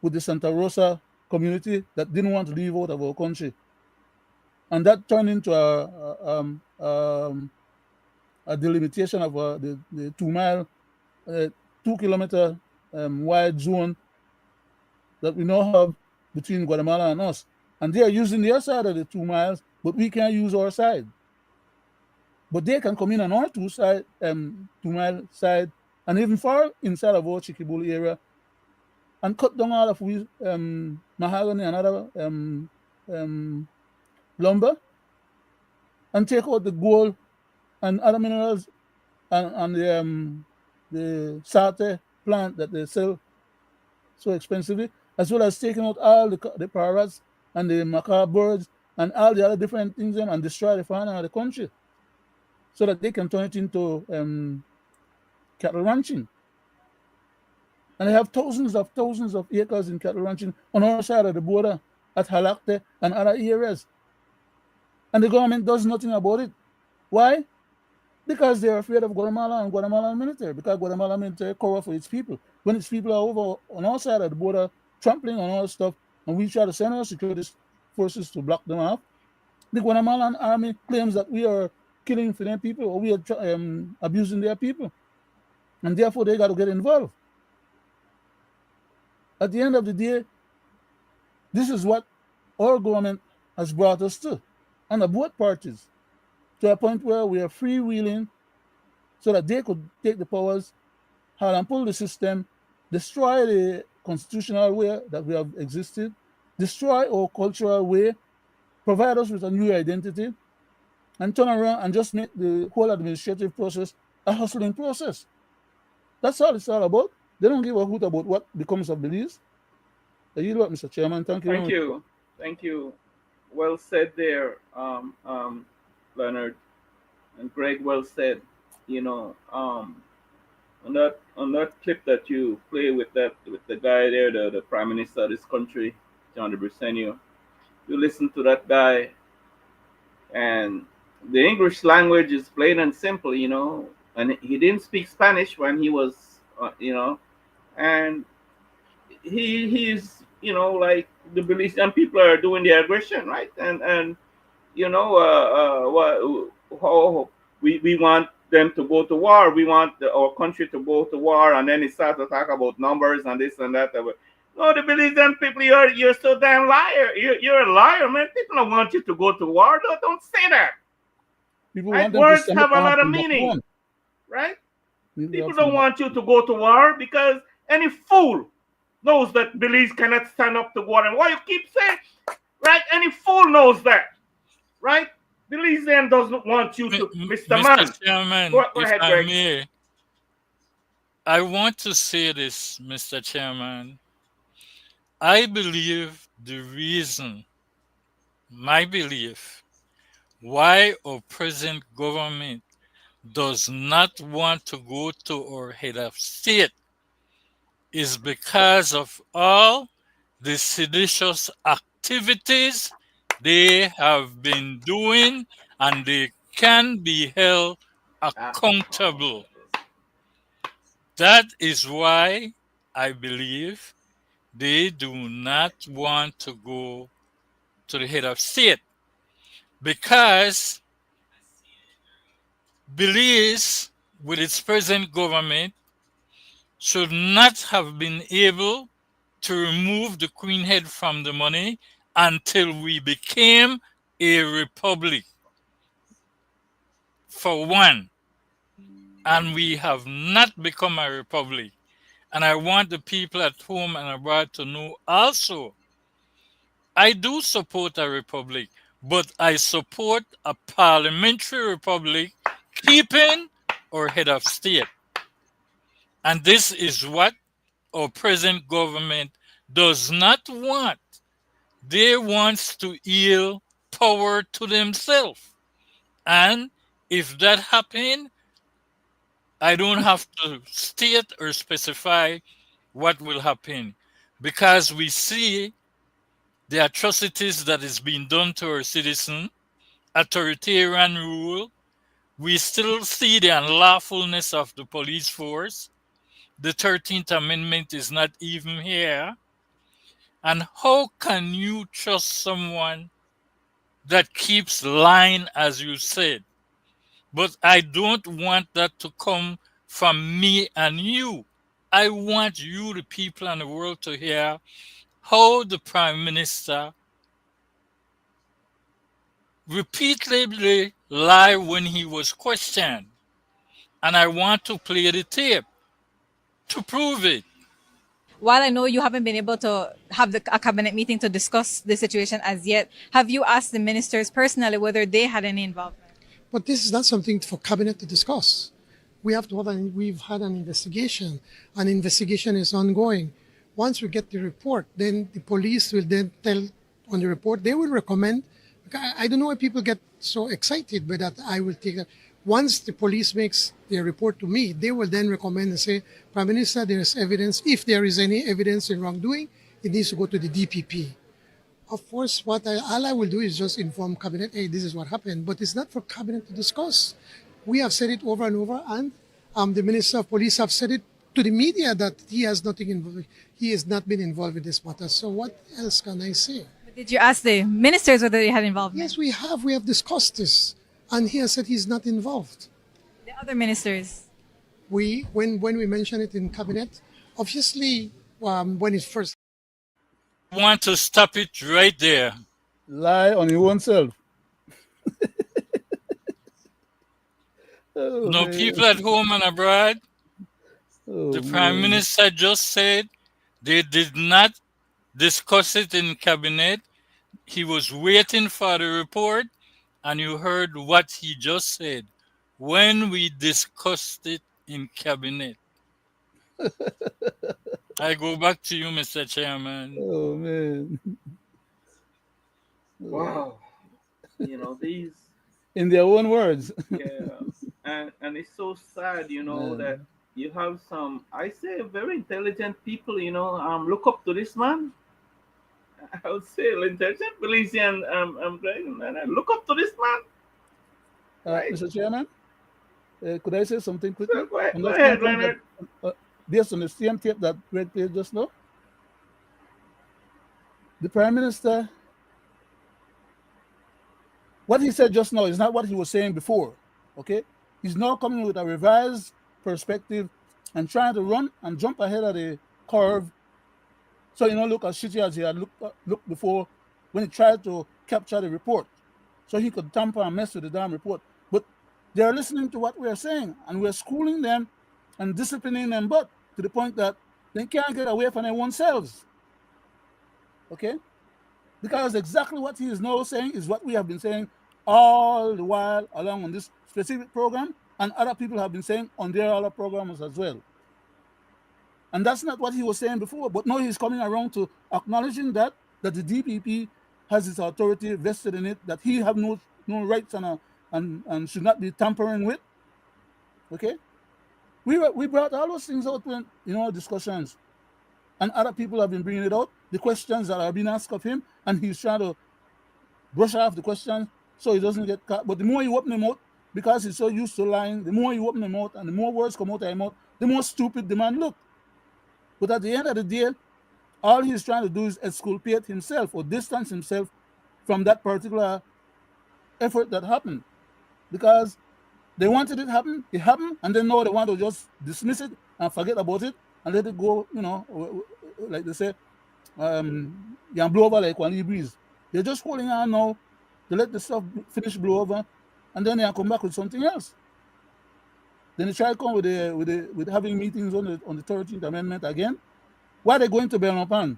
with the Santa Rosa community that didn't want to leave out of our country. And that turned into a delimitation of the 2 mile, 2 kilometer wide zone that we now have between Guatemala and us. And they are using their side of the 2 miles, but we can't use our side. But they can come in on our 2 mile side, and even far inside of our Chiquibul area, and cut down all of we mahogany and other lumber, and take out the gold and other minerals and the satay plant that they sell so expensively, as well as taking out all the parrots and the macaw birds and all the other different things and destroy the fauna of the country so that they can turn it into cattle ranching. And they have thousands of acres in cattle ranching on our side of the border at Halakte and other areas. And the government does nothing about it. Why? Because they're afraid of Guatemala and Guatemalan military, because Guatemala military cover for its people. When its people are over on our side of the border, trampling on all stuff, and we try to send our security forces to block them off, the Guatemalan army claims that we are killing for their people or we are abusing their people. And therefore, they got to get involved. At the end of the day, this is what our government has brought us to, under both parties, to a point where we are freewheeling so that they could take the powers, hard and pull the system, destroy the constitutional way that we have existed, destroy our cultural way, provide us with a new identity, and turn around and just make the whole administrative process a hustling process. That's all it's all about. They don't give a hoot about what becomes of Belize. You know what, Mr. Chairman? Thank you very Thank much. you. Thank you. Well said there, Leonard and Greg. Well said. You know, on that clip that you play with the guy there, the prime minister of this country, John de Briceño, you listen to that guy, and the English language is plain and simple, and he didn't speak Spanish when he was, and he's, like the Belizean people are doing the aggression, right? And how we want them to go to war. We want our country to go to war, and then he starts to talk about numbers and this and that. No, the Belizean people, you're so damn liar. You're a liar, man. People don't want you to go to war. Don't say that. People Right? want them to Words stand up have a and have lot of freedom of meaning, one. right? People People have don't freedom of want you to go to war because any fool knows that Belize cannot stand up to war. And why you keep saying, right? Any fool knows that, right? Belizean doesn't want you to, Mr. Mr. Man. Chairman, Go if ahead, I Greg. may, I want to say this, Mr. Chairman. I believe the reason, my belief, why our present government does not want to go to our head of state is because of all the seditious activities they have been doing, and they can be held accountable. That is why I believe they do not want to go to the head of state, because Belize, with its present government, should not have been able to remove the Queen head from the money until we became a republic, for one. And we have not become a republic. And I want the people at home and abroad to know also, I do support a republic, but I support a parliamentary republic keeping our head of state. And this is what our present government does not want. They want to yield power to themselves. And if that happens, I don't have to state or specify what will happen, because we see the atrocities that is being done to our citizens, authoritarian rule. We still see the unlawfulness of the police force. The 13th Amendment is not even here. And how can you trust someone that keeps lying, as you said? But I don't want that to come from me and you. I want you, the people and the world, to hear how the Prime Minister repeatedly lied when he was questioned. And I want to play the tape to prove it. While I know you haven't been able to have a cabinet meeting to discuss the situation as yet, have you asked the ministers personally whether they had any involvement? But this is not something for cabinet to discuss. We've had an investigation. An investigation is ongoing. Once we get the report, then the police will then tell on the report. They will recommend. I don't know why people get so excited by that. I will take that. Once the police makes their report to me, they will then recommend and say, Prime Minister, there is evidence. If there is any evidence in wrongdoing, it needs to go to the DPP. Of course, all I will do is just inform cabinet, hey, this is what happened. But it's not for cabinet to discuss. We have said it over and over, and the Minister of Police have said it to the media that he has nothing involved. He has not been involved in this matter. So what else can I say? Did you ask the ministers whether they had involvement? Yes, we have. We have discussed this, and he has said he's not involved. The other ministers? When we mention it in cabinet, obviously, when it first. I want to stop it right there. Lie on your own self. Oh, No, man. people at home and abroad, Oh, the Prime man. Minister just said they did not discuss it in cabinet. he was waiting for the report, and you heard what he just said when we discussed it in cabinet. I go back to you, Mr. Chairman. Oh man. Wow. These, In their own words. yeah. And it's so sad, that Man. you have some, I say, very intelligent people, look up to this man. I would say intelligent Belizean, Greg, and I look up to this man, right? Mr. Chairman, could I say something So quickly on go the same ahead, point that, Leonard. uh, based on the same tape that Greg played just now? The Prime Minister, what he said just now is not what he was saying before. Okay, he's now coming with a revised perspective and trying to run and jump ahead of the curve, so look as shitty as he had looked before when he tried to capture the report, so he could tamper and mess with the damn report. But they're listening to what we're saying, and we're schooling them and disciplining them, but to the point that they can't get away from their own selves. Okay, because exactly what he is now saying is what we have been saying all the while along on this specific program, and other people have been saying on their other programs as well. And that's not what he was saying before, but now he's coming around to acknowledging that the DPP has its authority vested in it, that he have no rights and should not be tampering with. Okay, we brought all those things out when discussions, and other people have been bringing it out. The questions that are being asked of him, and he's trying to brush off the questions so he doesn't get caught. But the more you open him out, because he's so used to lying, the more you open him out and the more words come out of him out, the more stupid the man look. But at the end of the day, all he's trying to do is exculpate himself or distance himself from that particular effort that happened. Because they wanted it happened, and then now they want to just dismiss it and forget about it and let it go, like they say, you blow over like one breeze. They're just holding on now to let the stuff finish blow over, and then they come back with something else. Then they try to come with having meetings on the 13th Amendment again. Why are they going to Belmopan?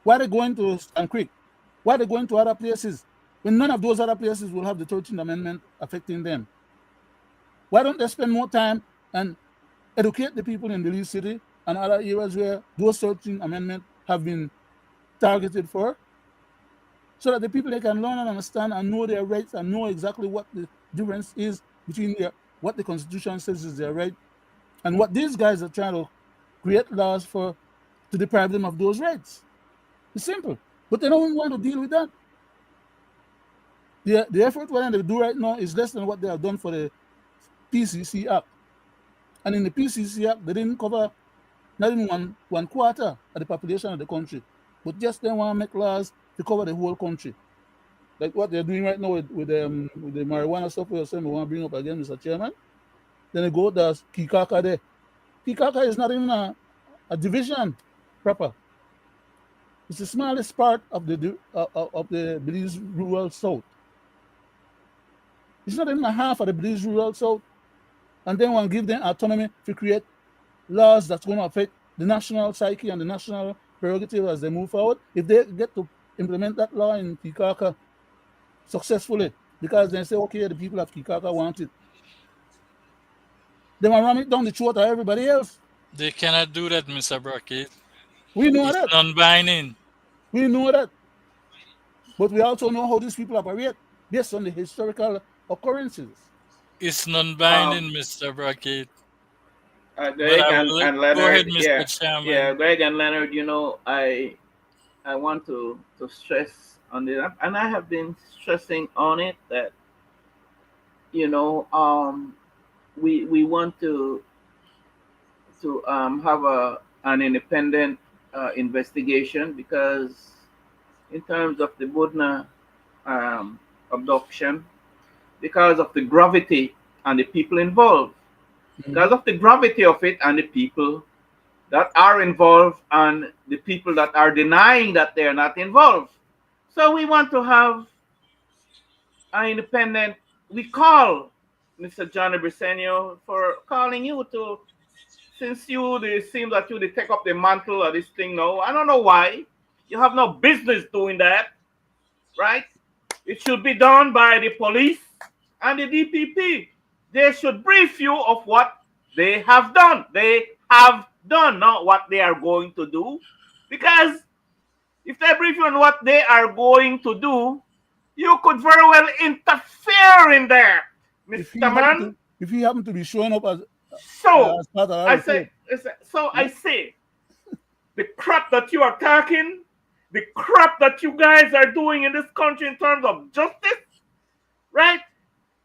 Why are they going to Stan Creek? Why are they going to other places when none of those other places will have the 13th Amendment affecting them? Why don't they spend more time and educate the people in Belize City and other areas where those 13th Amendment have been targeted for, so that the people they can learn and understand and know their rights and know exactly what the difference is between what the Constitution says is their right and what these guys are trying to create laws for to deprive them of those rights. It's simple, but they don't want to deal with that. The effort what they do right now is less than what they have done for the PCC Act. And in the PCC Act, they didn't cover not even one quarter of the population of the country, but just they want to make laws to cover the whole country. Like what they're doing right now with the marijuana stuff we want to bring up again, Mr. Chairman. Then they go there's Kikaka there. Kikaka is not even a division proper. It's the smallest part of the Belize rural south. It's not even a half of the Belize rural south. And then we'll give them autonomy to create laws that's going to affect the national psyche and the national prerogative as they move forward. If they get to implement that law in Kikaka successfully, because they say, okay, the people of Kikaka want it, they will run it down the throat of everybody else. They cannot do that, Mr. Brackett. We know It's that. non-binding. We know that. But we also know how these people operate based on the historical occurrences. It's non-binding, Mr. Brackett. But Greg I and, will and go ahead, Leonard, Mr. yeah, Chairman. Greg and Leonard, I want to stress on this, and I have been stressing on it that we want to have an independent investigation, because in terms of the Budna abduction, because of the gravity and the people involved, because of the gravity of it and the people that are involved and the people that are denying that they're not involved. So we want to have an independent. We call Mr. Johnny Briseño for calling you to, since it seems that you take up the mantle of this thing now. I don't know why. You have no business doing that. right? It should be done by the police and the DPP. They should brief you of what they have done. They have done, not what they are going to do. Because if they brief you on what they are going to do, you could very well interfere in that, Mr. Man. If he happened to be showing up So as part of our I report, say, the crap that you are talking, the crap that you guys are doing in this country in terms of justice, right?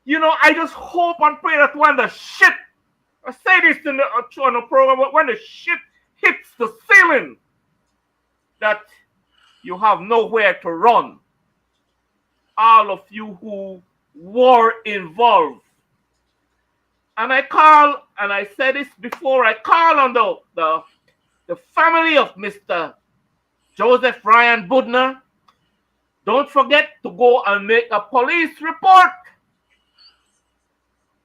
You know, I just hope and pray that when the shit, I say this in on the program, but when the shit hits the ceiling, that you have nowhere to run. All of you who were involved. And I call, and I said this before, I call on the family of Mr. Joseph Ryan Budner. Don't forget to go and make a police report.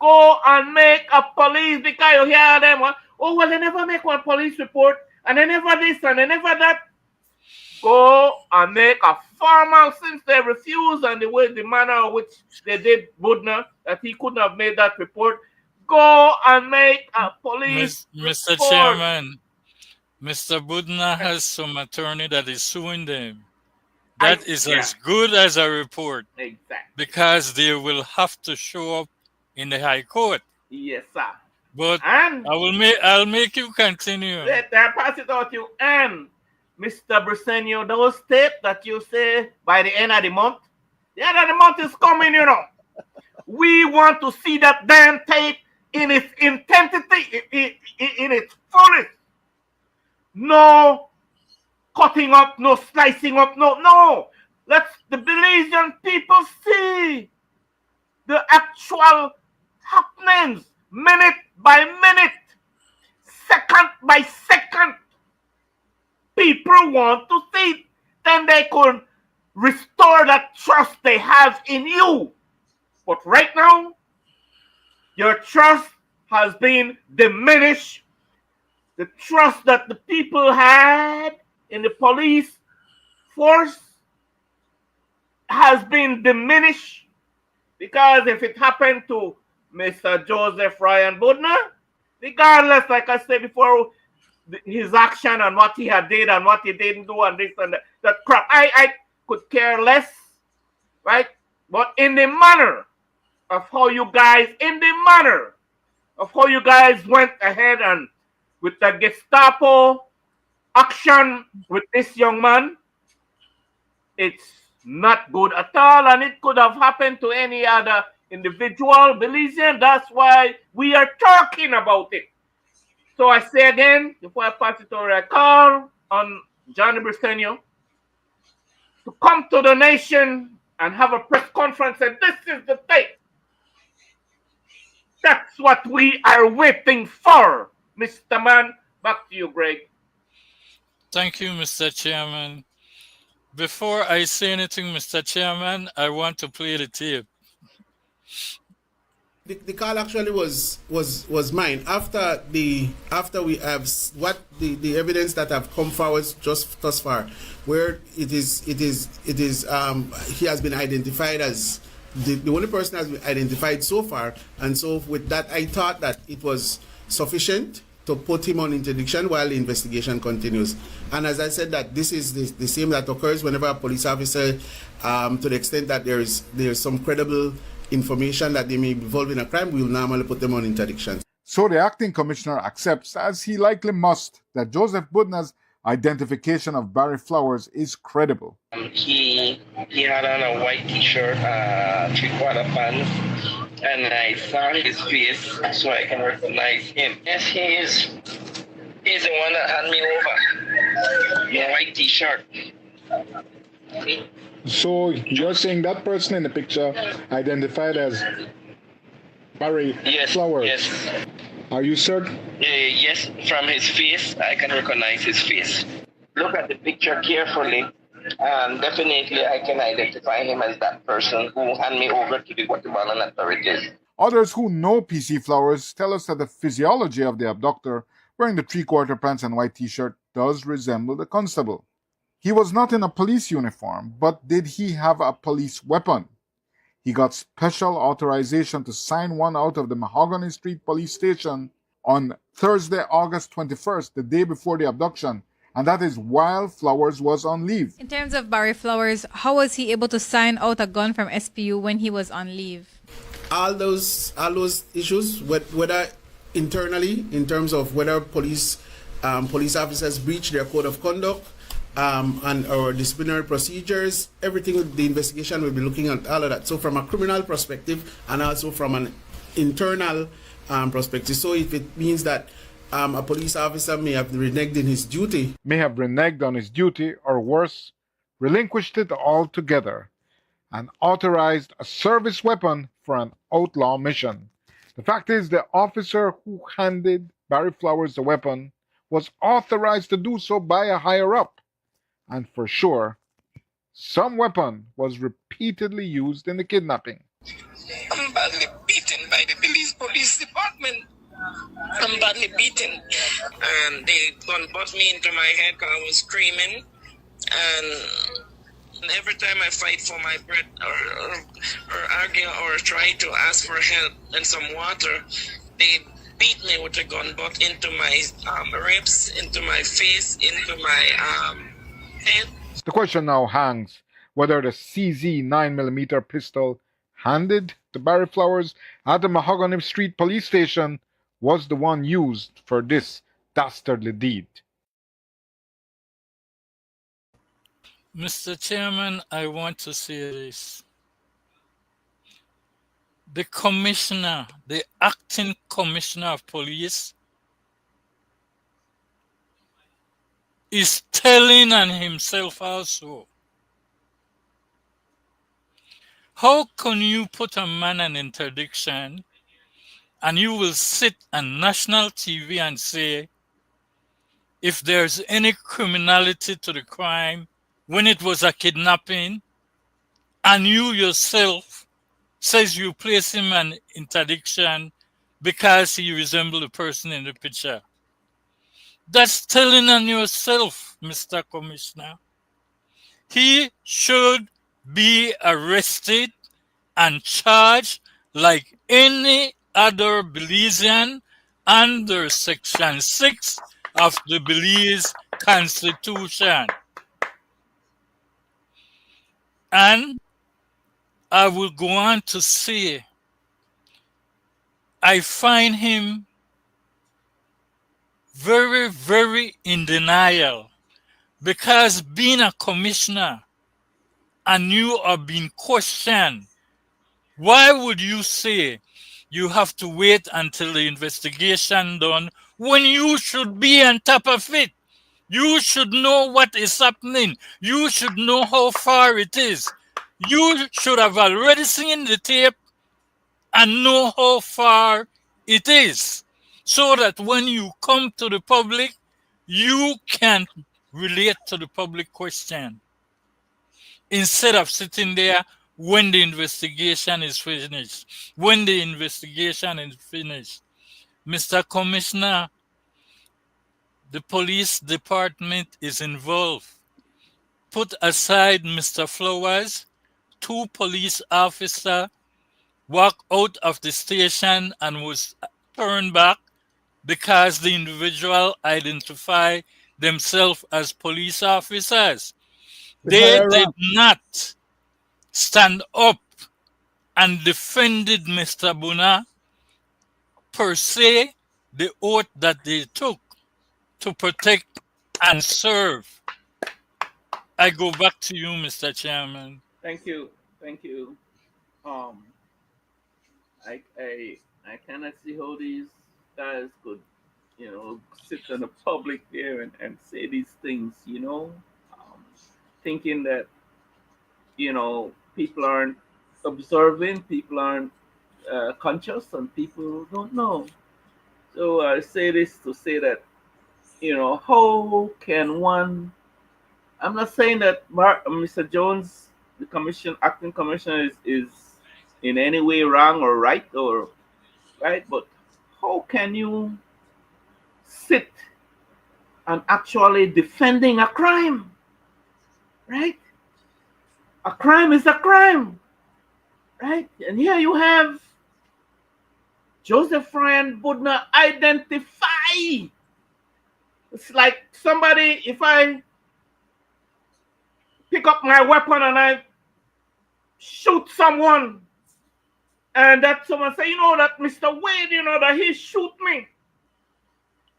Go and make a police, because you hear them, oh, well, they never make one police report, and they never this, and they never that. Go and make a formal, since they refuse, and the manner in which they did Budner, that he couldn't have made that report. Go and make a police Mr. report. Chairman, Mr. Budna has some attorney that is suing them. That is as good as a report. Exactly. Because they will have to show up in the High Court. Yes, sir. But and I'll make you continue. Let I pass it out to you. And Mr. Briceño, those tapes that you say by the end of the month is coming, you know. We want to see that damn tape in its intensity, in its fullest. No cutting up, no slicing up, no. Let the Belizean people see the actual happenings, minute by minute, second by second. People want to see it. Then they could restore that trust they have in you. But right now, your trust has been diminished. The trust that the people had in the police force has been diminished, because if it happened to Mr. Joseph Ryan Budner, regardless, like I said before, his action and what he had did and what he didn't do and this and that crap, I could care less, right? But in the manner of how you guys went ahead and with the Gestapo action with this young man, it's not good at all, and it could have happened to any other individual Belizean. That's why we are talking about it. So I say again, before I pass it over, I call on Johnny Briceño to come to the nation and have a press conference, and this is the date. That's what we are waiting for, Mr. Man. Back to you, Greg. Thank you, Mr. Chairman. Before I say anything, Mr. Chairman, I want to play the tape. The call actually was mine after we have what the evidence that have come forward just thus far, where it is he has been identified as the only person has been identified so far, and so with that I thought that it was sufficient to put him on interdiction while the investigation continues. And as I said, that this is the same that occurs whenever a police officer, to the extent that there's some credible information that they may be involved in a crime, we will normally put them on interdiction. So the acting commissioner accepts, as he likely must, that Joseph Budner's identification of Barry Flowers is credible. He had on a white t-shirt, 3/4 pants, and I saw his face, so I can recognize him. Yes, he's the one that had me over. The white t-shirt. So you're saying that person in the picture identified as Barry Flowers? Yes. Are you certain? Yes, from his face, I can recognize his face. Look at the picture carefully, and definitely I can identify him as that person who handed me over to the Guatemalan authorities. Others who know PC Flowers tell us that the physiology of the abductor wearing the 3/4 pants and white t-shirt does resemble the constable. He was not in a police uniform, but did he have a police weapon? He got special authorization to sign one out of the Mahogany Street police station on Thursday, August 21st, the day before the abduction, and that is while Flowers was on leave. In terms of Barry Flowers, how was he able to sign out a gun from SPU when he was on leave? All those issues, whether internally, in terms of whether police officers breach their code of conduct, and our disciplinary procedures, everything with the investigation will be looking at all of that. So from a criminal perspective and also from an internal perspective. So if it means that a police officer may have reneged on his duty, or worse, relinquished it altogether, and authorized a service weapon for an outlaw mission. The fact is, the officer who handed Barry Flowers the weapon was authorized to do so by a higher up. And for sure, some weapon was repeatedly used in the kidnapping. I'm badly beaten by the Belize Police Department. I'm badly beaten. And they gun butt me into my head because I was screaming. And every time I fight for my breath or argue or try to ask for help and some water, they beat me with a gun butt into my ribs, into my face, into my head. The question now hangs whether the CZ 9mm pistol handed to Barry Flowers at the Mahogany Street police station was the one used for this dastardly deed. Mr. Chairman, I want to say this. The commissioner, the acting commissioner of police, is telling on himself also. How can you put a man on interdiction and you will sit on national TV and say, if there's any criminality to the crime, when it was a kidnapping, and you yourself says you place him on interdiction because he resembled the person in the picture? That's telling on yourself, Mr. Commissioner. He should be arrested and charged like any other Belizean under Section 6 of the Belize Constitution. And I will go on to say, I find him very, very in denial, because being a commissioner and you are being questioned, why would you say you have to wait until the investigation done when you should be on top of it? You should know what is happening. You should know how far it is. You should have already seen the tape and know how far it is, so that when you come to the public, you can relate to the public question, instead of sitting there when the investigation is finished. When the investigation is finished, Mr. Commissioner, the police department is involved. Put aside Mr. Flowers, 2 police officers walked out of the station and was turned back because the individual identified themselves as police officers. They did not stand up and defended Mr. Buna per se, the oath that they took to protect and serve. I go back to you, Mr. Chairman. Thank you. Thank you. I cannot see how these guys could, sit in the public there and say these things, thinking that, people aren't observing, people aren't conscious, and people don't know. So I say this to say that, how can one? I'm not saying that Mr. Jones, the acting commissioner, is in any way wrong or right, but how can you sit and actually defending a crime? right? A crime is a crime, right? And here you have Joseph Ryan Budna identify. It's like somebody, if I pick up my weapon and I shoot someone, and that someone say, that Mr. Wade, that he shoot me.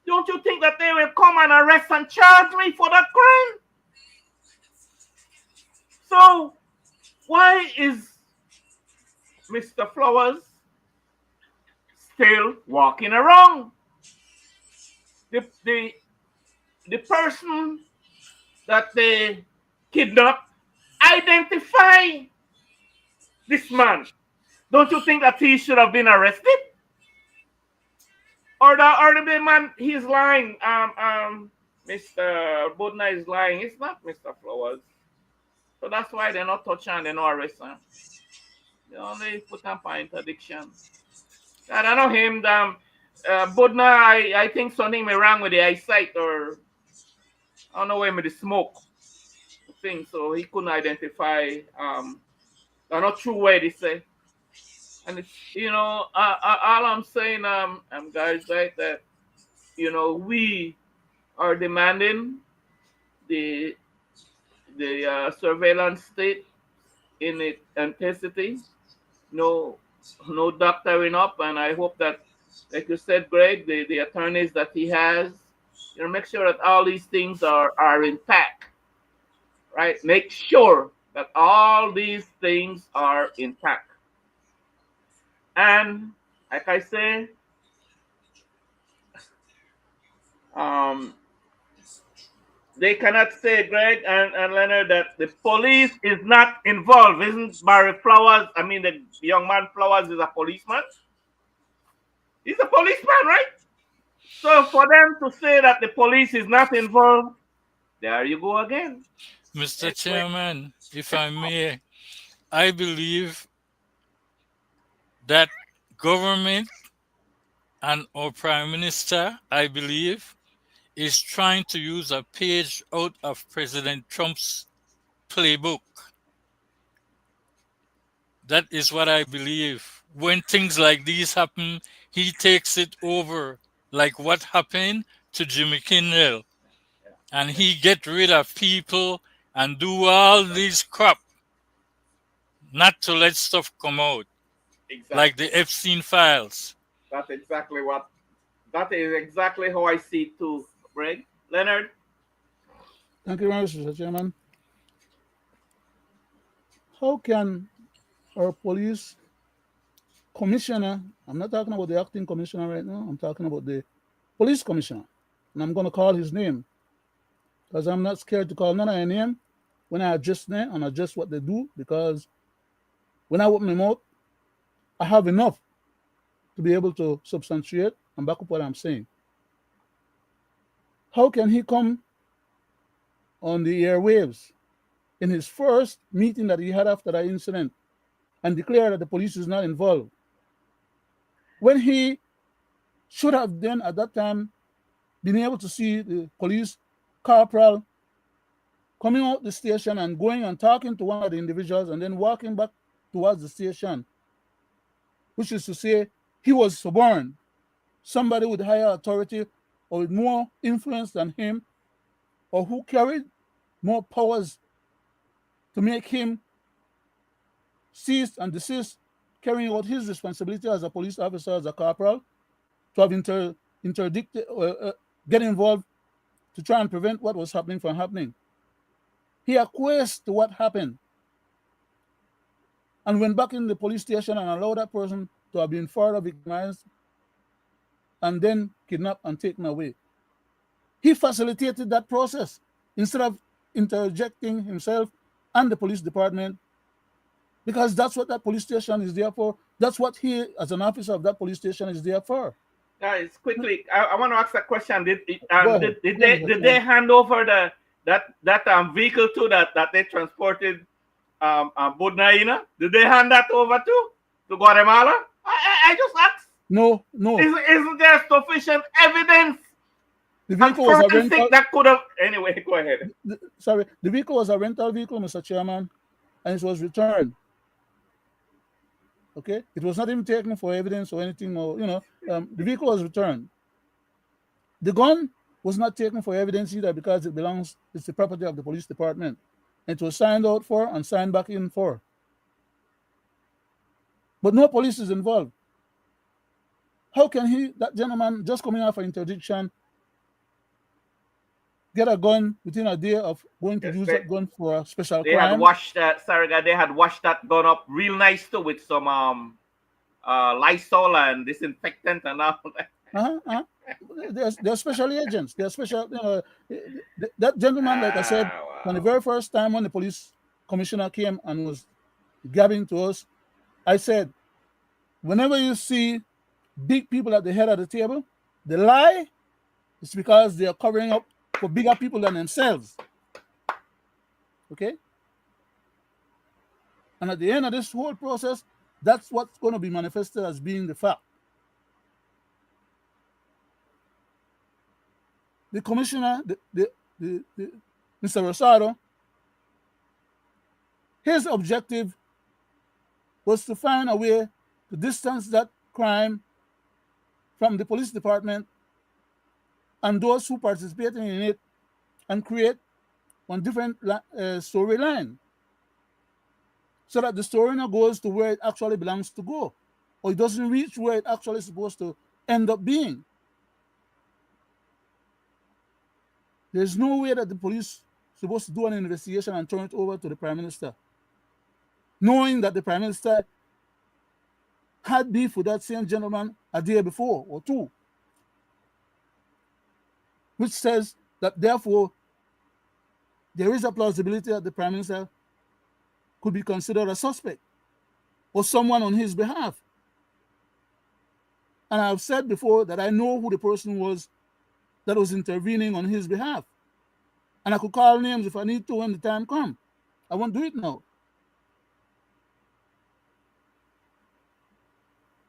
Don't you think that they will come and arrest and charge me for that crime? So why is Mr. Flowers still walking around? The person that they kidnapped identify this man. Don't you think that he should have been arrested? Or the man, he's lying. Mr. Budna is lying. It's not Mr. Flowers. So that's why they're not touching and they're not arresting. They only put him for interdiction. I don't know him. Budna, I think something may wrong with the eyesight, or I don't know where with the smoke thing, so he couldn't identify. They're not true way they say. And it's, all I'm saying, guys, right, that we are demanding the surveillance state in its intensity. No doctoring up, and I hope that, like you said, Greg, the attorneys that he has, make sure that all these things are intact, right? Make sure that all these things are intact. And like I say, they cannot say, Greg and Leonard, that the police is not involved. Isn't Barry Flowers, the young man Flowers is a policeman? He's a policeman, right? So for them to say that the police is not involved, there you go again. Mr. Chairman, if I may, I believe that government and our Prime Minister, I believe, is trying to use a page out of President Trump's playbook. That is what I believe. When things like these happen, he takes it over, like what happened to Jimmy Kimmel. And he get rid of people and do all this crap, not to let stuff come out, exactly. Like the Epstein files. That is exactly how I see it too, Greg. Leonard? Thank you very much, Mr. Chairman. How can our police commissioner, I'm not talking about the acting commissioner right now, I'm talking about the police commissioner, and I'm going to call his name, because I'm not scared to call none of their name when I address them and address what they do, because when I open my mouth, I have enough to be able to substantiate and back up what I'm saying. How can he come on the airwaves in his first meeting that he had after that incident and declare that the police is not involved, when he should have then at that time been able to see the police corporal coming out the station and going and talking to one of the individuals and then walking back towards the station, which is to say he was suborned, somebody with higher authority or with more influence than him, or who carried more powers to make him cease and desist carrying out his responsibility as a police officer, as a corporal, to have interdicted or get involved to try and prevent what was happening from happening. He acquiesced to what happened and went back in the police station and allowed that person to have been further victimized and then kidnapped and taken away. He facilitated that process instead of interjecting himself and the police department, because that's what that police station is there for. That's what he, as an officer of that police station, is there for. Guys, quickly, I want to ask a question. Did they hand over that vehicle to that they transported Budnaina? Did they hand that over to Guatemala? I just asked. No. Isn't there sufficient evidence The And vehicle was a forensic rental. that could have anyway. Go ahead. Sorry, the vehicle was a rental vehicle, Mr. Chairman, and it was returned. Okay, it was not even taken for evidence or anything, or the vehicle was returned. The gun was not taken for evidence either because it's the property of the police department. It was signed out for and signed back in for. But no police is involved. How can that gentleman just coming off an interdiction, get a gun within a day of going to use that gun for a special They crime? had washed that. Sorry, guy. They had washed that gun up real nice too with some Lysol and disinfectant and all that. They're special agents. They're special. That gentleman, like I said, from the very first time when the police commissioner came and was gabbing to us, I said, whenever you see big people at the head of the table, the lie is because they are covering up for bigger people than themselves. Okay? And at the end of this whole process, that's what's going to be manifested as being the fact. The commissioner, Mr. Rosado, his objective was to find a way to distance that crime from the police department and those who participated in it and create one different storyline so that the story now goes to where it actually belongs to go, or it doesn't reach where it actually is supposed to end up being. There's no way that the police is supposed to do an investigation and turn it over to the Prime Minister, knowing that the Prime Minister had beef with that same gentleman a day before or two, which says that therefore there is a plausibility that the Prime Minister could be considered a suspect or someone on his behalf. And I've said before that I know who the person was that was intervening on his behalf. And I could call names if I need to when the time comes. I won't do it now.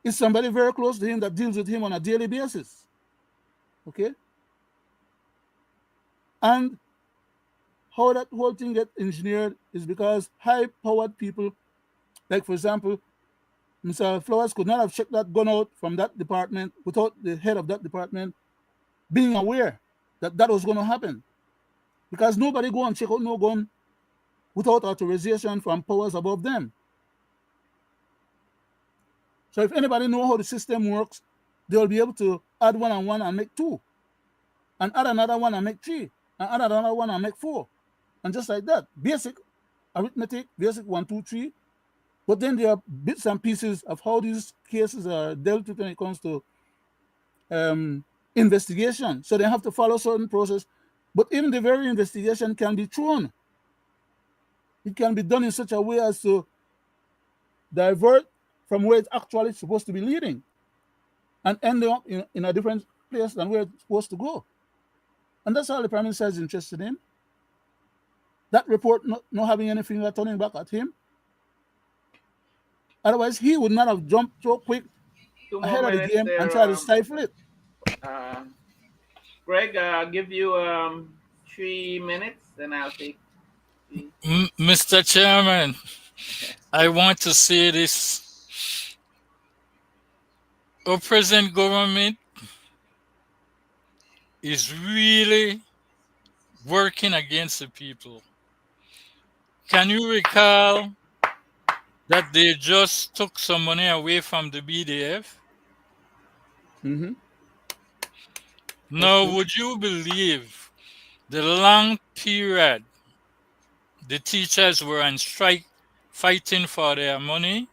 It's somebody very close to him that deals with him on a daily basis. Okay? And how that whole thing gets engineered is because high-powered people, like for example, Mr. Flowers could not have checked that gun out from that department without the head of that department being aware that that was going to happen. Because nobody go and check out no gun without authorization from powers above them. So if anybody knows how the system works, they'll be able to add 1 and 1 and make 2, and add another 1 and make 3, and add another 1 and make 4, and just like that. Basic arithmetic, basic 1, 2, 3. But then there are bits and pieces of how these cases are dealt with when it comes to investigation. So they have to follow certain process. But even the very investigation can be thrown. It can be done in such a way as to divert from where it's actually supposed to be leading and end up in a different place than where it's supposed to go. And that's all the Prime Minister is interested in. That report not having any finger turning back at him. Otherwise, he would not have jumped so quick ahead of the game and tried to stifle it. Greg, I'll give you 3 minutes, and I'll take. Mr. Chairman, I want to say this. Our present government is really working against the people. Can you recall that they just took some money away from the BDF? Mm-hmm. Now, would you believe the long period the teachers were on strike fighting for their money,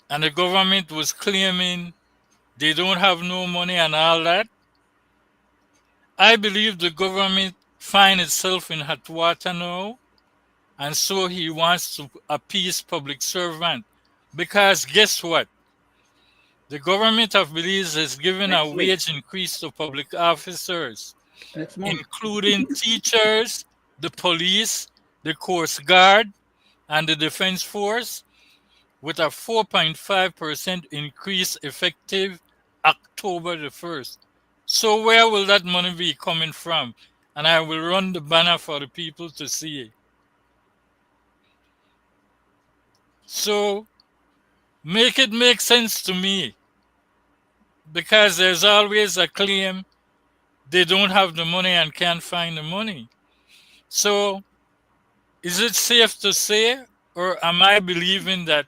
and the government was claiming they don't have no money and all that? I believe the government finds itself in hot water now, and so he wants to appease public servant. Because guess what? The government of Belize has given a wage increase to public officers, including teachers, the police, the Coast Guard, and the Defense Force, with a 4.5% increase effective October the 1st. So where will that money be coming from? And I will run the banner for the people to see it. So make it make sense to me, because there's always a claim they don't have the money and can't find the money. So is it safe to say, or am I believing that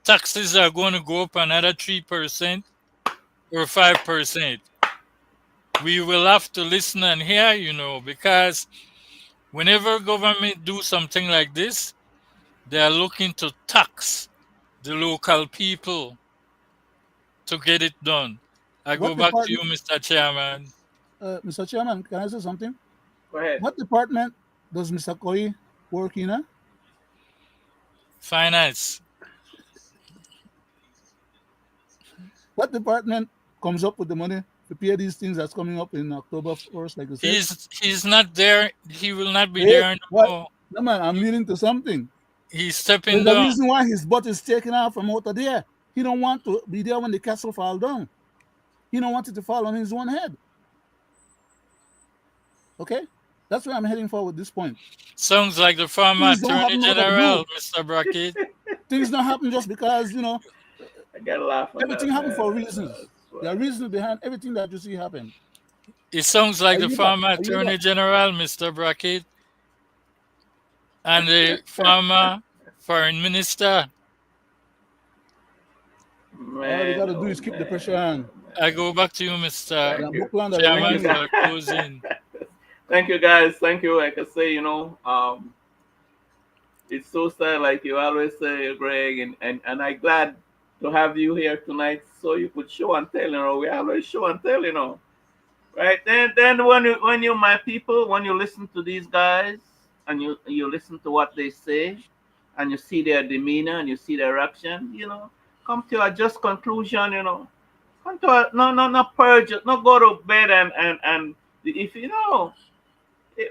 taxes are going to go up another 3% or 5%? We will have to listen and hear, because whenever government do something like this, they are looking to tax the local people to get it done. I go What back to you, department, Mr. Chairman. Mr. Chairman, can I say something? Go ahead. What department does Mr. Koi work in? Finance. What department comes up with the money to pay these things that's coming up in October 1st, like you said? He's not there. He will not be Hey, there no what? more. No, man, I'm leading to something. He's stepping There's a down. reason why his butt is taken out from out of there. He don't want to be there when the castle fall down. He don't want it to fall on his own head. Okay? That's where I'm heading for with this point. Sounds like the former Things don't Attorney happen out of the General, blue. Mr. Brackett. Things don't happen just because, I gotta laugh at everything that, happens man. for reasons. There are reasons behind everything that you see happen. It sounds like Are the you back? former Are you Attorney back? General, Mr. Brackett, and the former Foreign Minister. All we got Man, to do oh is keep the man, pressure on. I go back to you, Mr. thank The you, book plan that they thank Chairman, you, want for is the guys. closing. Thank you, guys. Thank you. Like I say, it's so sad, like you always say, Greg, and I'm glad to have you here tonight, so you could show and tell. We always show and tell. Right? Then when you my people, when you listen to these guys and you listen to what they say, and you see their demeanor and you see their action, come to a just conclusion. Come to a no purge, not go to bed and if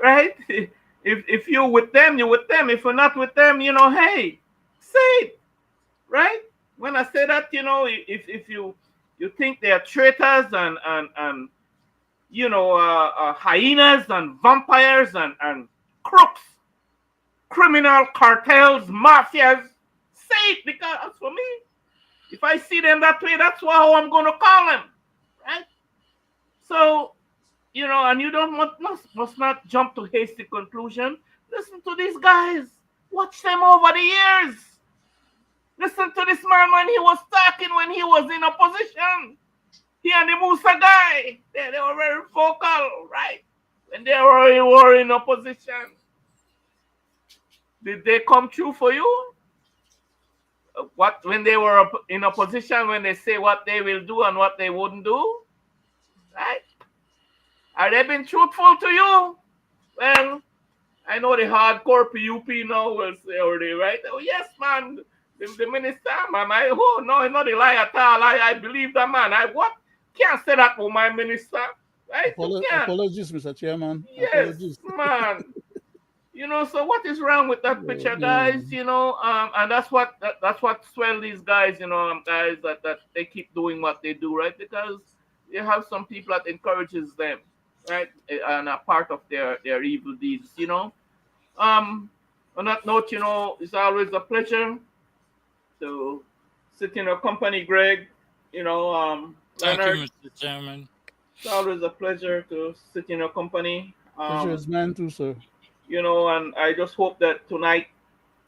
right. If you're with them, you're with them. If you're not with them, hey, say it, right? When I say that, if you think they are traitors and hyenas and vampires and crooks, criminal cartels, mafias, say it, because for me, if I see them that way, that's how I'm going to call them, right? So, and you don't must not jump to hasty conclusion. Listen to these guys. Watch them over the years. Listen to this man when he was talking, when he was in opposition. He and the Musa guy, they were very vocal, right? When they were in opposition. Did they come true for you? What when they were in opposition, when they say what they will do and what they wouldn't do, right? Are they been truthful to you? Well, I know the hardcore PUP now will say already, right? Oh yes, man, the minister, man. No, not a lie at all. I believe that, man. I what can't say that for my minister, right? You can't. Apologies, Mr. Chairman. Yes, Apologies. man. So what is wrong with that Oh, picture, guys? man. And that's what swell these guys, guys that they keep doing what they do, right? Because you have some people that encourages them, right, and a part of their evil deeds. On that note, it's always a pleasure to sit in your company, Greg. Thank you, Leonard. Mr. Chairman. It's always a pleasure to sit in your company. Pleasure is mine too, sir. And I just hope that tonight,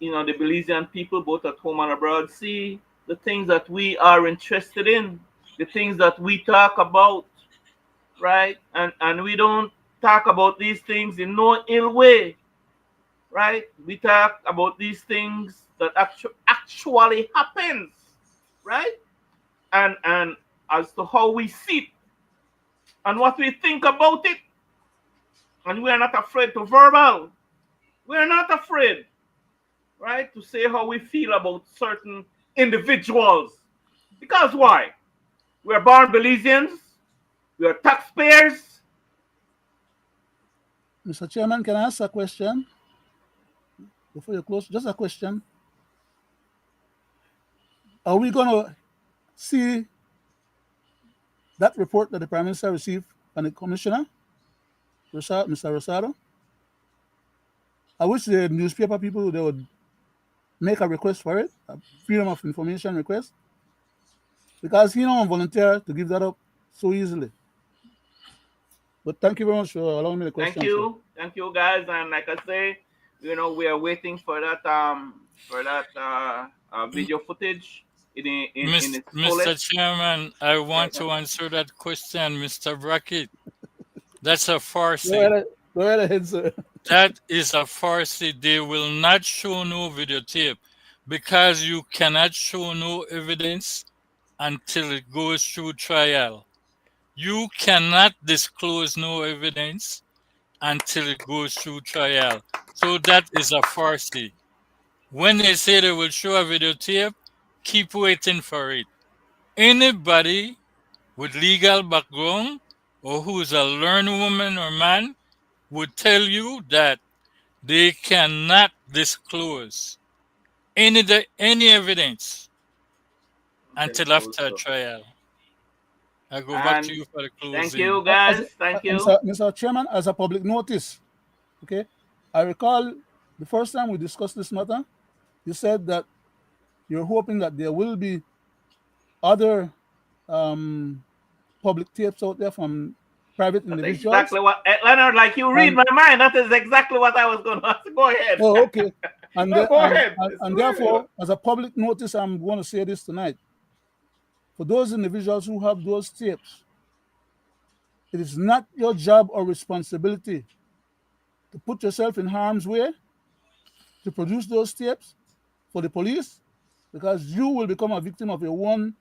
the Belizean people, both at home and abroad, see the things that we are interested in, the things that we talk about, right? And we don't talk about these things in no ill way, right? We talk about these things that actually happens, right? And as to how we see it and what we think about it, and we are not afraid to verbal. We are not afraid, right, to say how we feel about certain individuals. Because why? We are born Belizeans. We are taxpayers. Mr. Chairman, can I ask a question before you close? Just a question. Are we going to see that report that the Prime Minister received from the Commissioner, Mr. Rosado, I wish the newspaper people, they would make a request for it, a freedom of information request, because he don't volunteer to give that up so easily. But thank you very much for allowing me the question. Thank you, guys. And like I say, we are waiting for that video footage in its Mr. fullest. Chairman, I want to answer that question, Mr. Brackett. That's a farce. Go right ahead, sir. That is a farce. They will not show no videotape because you cannot show no evidence until it goes through trial. You cannot disclose no evidence until it goes through trial. So that is a farce. When they say they will show a videotape, keep waiting for it. Anybody with legal background or who is a learned woman or man would tell you that they cannot disclose any evidence until after trial. I go back to you for the closing. Thank you, guys. Thank you. Mr. Chairman, as a public notice, okay, I recall the first time we discussed this matter, you said that you're hoping that there will be other public tapes out there from private individuals. That's exactly what, Leonard, like you read my mind. That is exactly what I was going to ask. Go ahead. Oh, okay. And, go ahead. And therefore, as a public notice, I'm going to say this tonight. For those individuals who have those tapes, it is not your job or responsibility to put yourself in harm's way to produce those tapes for the police, because you will become a victim of your own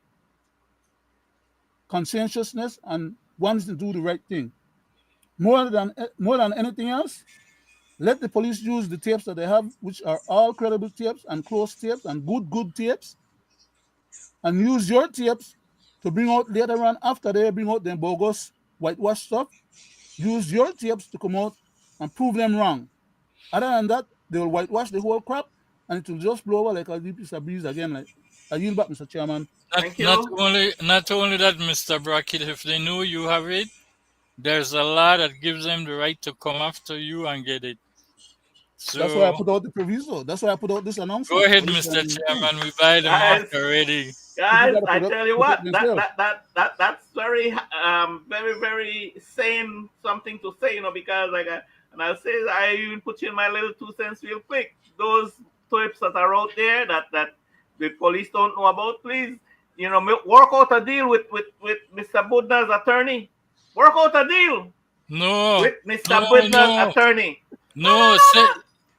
conscientiousness and wanting to do the right thing. More than anything else, let the police use the tapes that they have, which are all credible tapes and close tapes and good tapes, and use your tapes to bring out later on, after they bring out them bogus whitewash stuff. Use your tapes to come out and prove them wrong. Other than that, they will whitewash the whole crap, and it will just blow over like a piece of breeze again. Like, I yield back, Mr. Chairman. Not only that, Mr. Brackett, if they know you have it, there's a law that gives them the right to come after you and get it. So that's why I put out the proviso. That's why I put out this announcement. Go ahead, Mr. Chairman. We buy the mark already. Guys, I tell you what, that's very, very saying something to say, because and I'll say, I even put in my little 2 cents real quick. Those tapes that are out there that the police don't know about, please, work out a deal with Mr. Budna's attorney. Work out a deal. No. With Mr. Budna's attorney. No,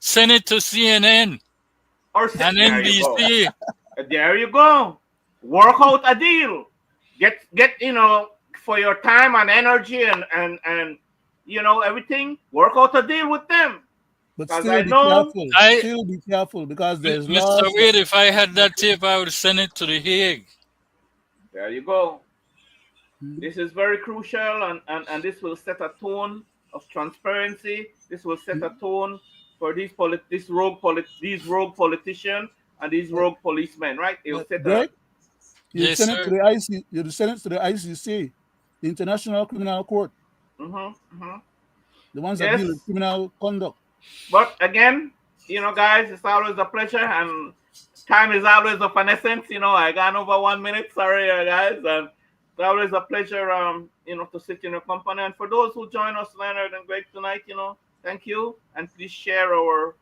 send it to CNN or and NBC. There you go. Work out a deal. Get for your time and energy and everything. Work out a deal with them. But still be careful because there's Mr. Wade, if I had that tape, I would send it to the Hague. There you go. This is very crucial, and this will set a tone of transparency. This will set a tone for these rogue politicians and these rogue policemen, right? It will set you send it to the IC. You send it to the ICC, the International Criminal Court. The ones that deal with criminal conduct. But again, guys, it's always a pleasure, and time is always of an essence. I gone over 1 minute. Sorry, guys. And it's always a pleasure, to sit in your company. And for those who join us, Leonard and Greg, tonight, thank you. And please share our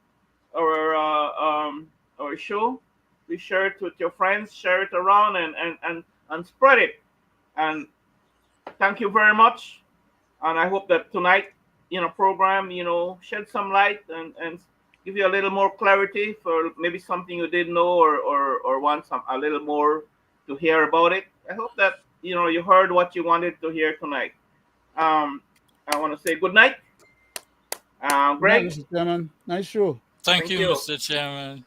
show. Please share it with your friends. Share it around and spread it. And thank you very much. And I hope that tonight, program, shed some light and give you a little more clarity for maybe something you didn't know or want a little more to hear about it. I hope that you heard what you wanted to hear tonight. I want to say good night. Greg. Mr. Chairman. Nice show. Thank you, Mr. Chairman.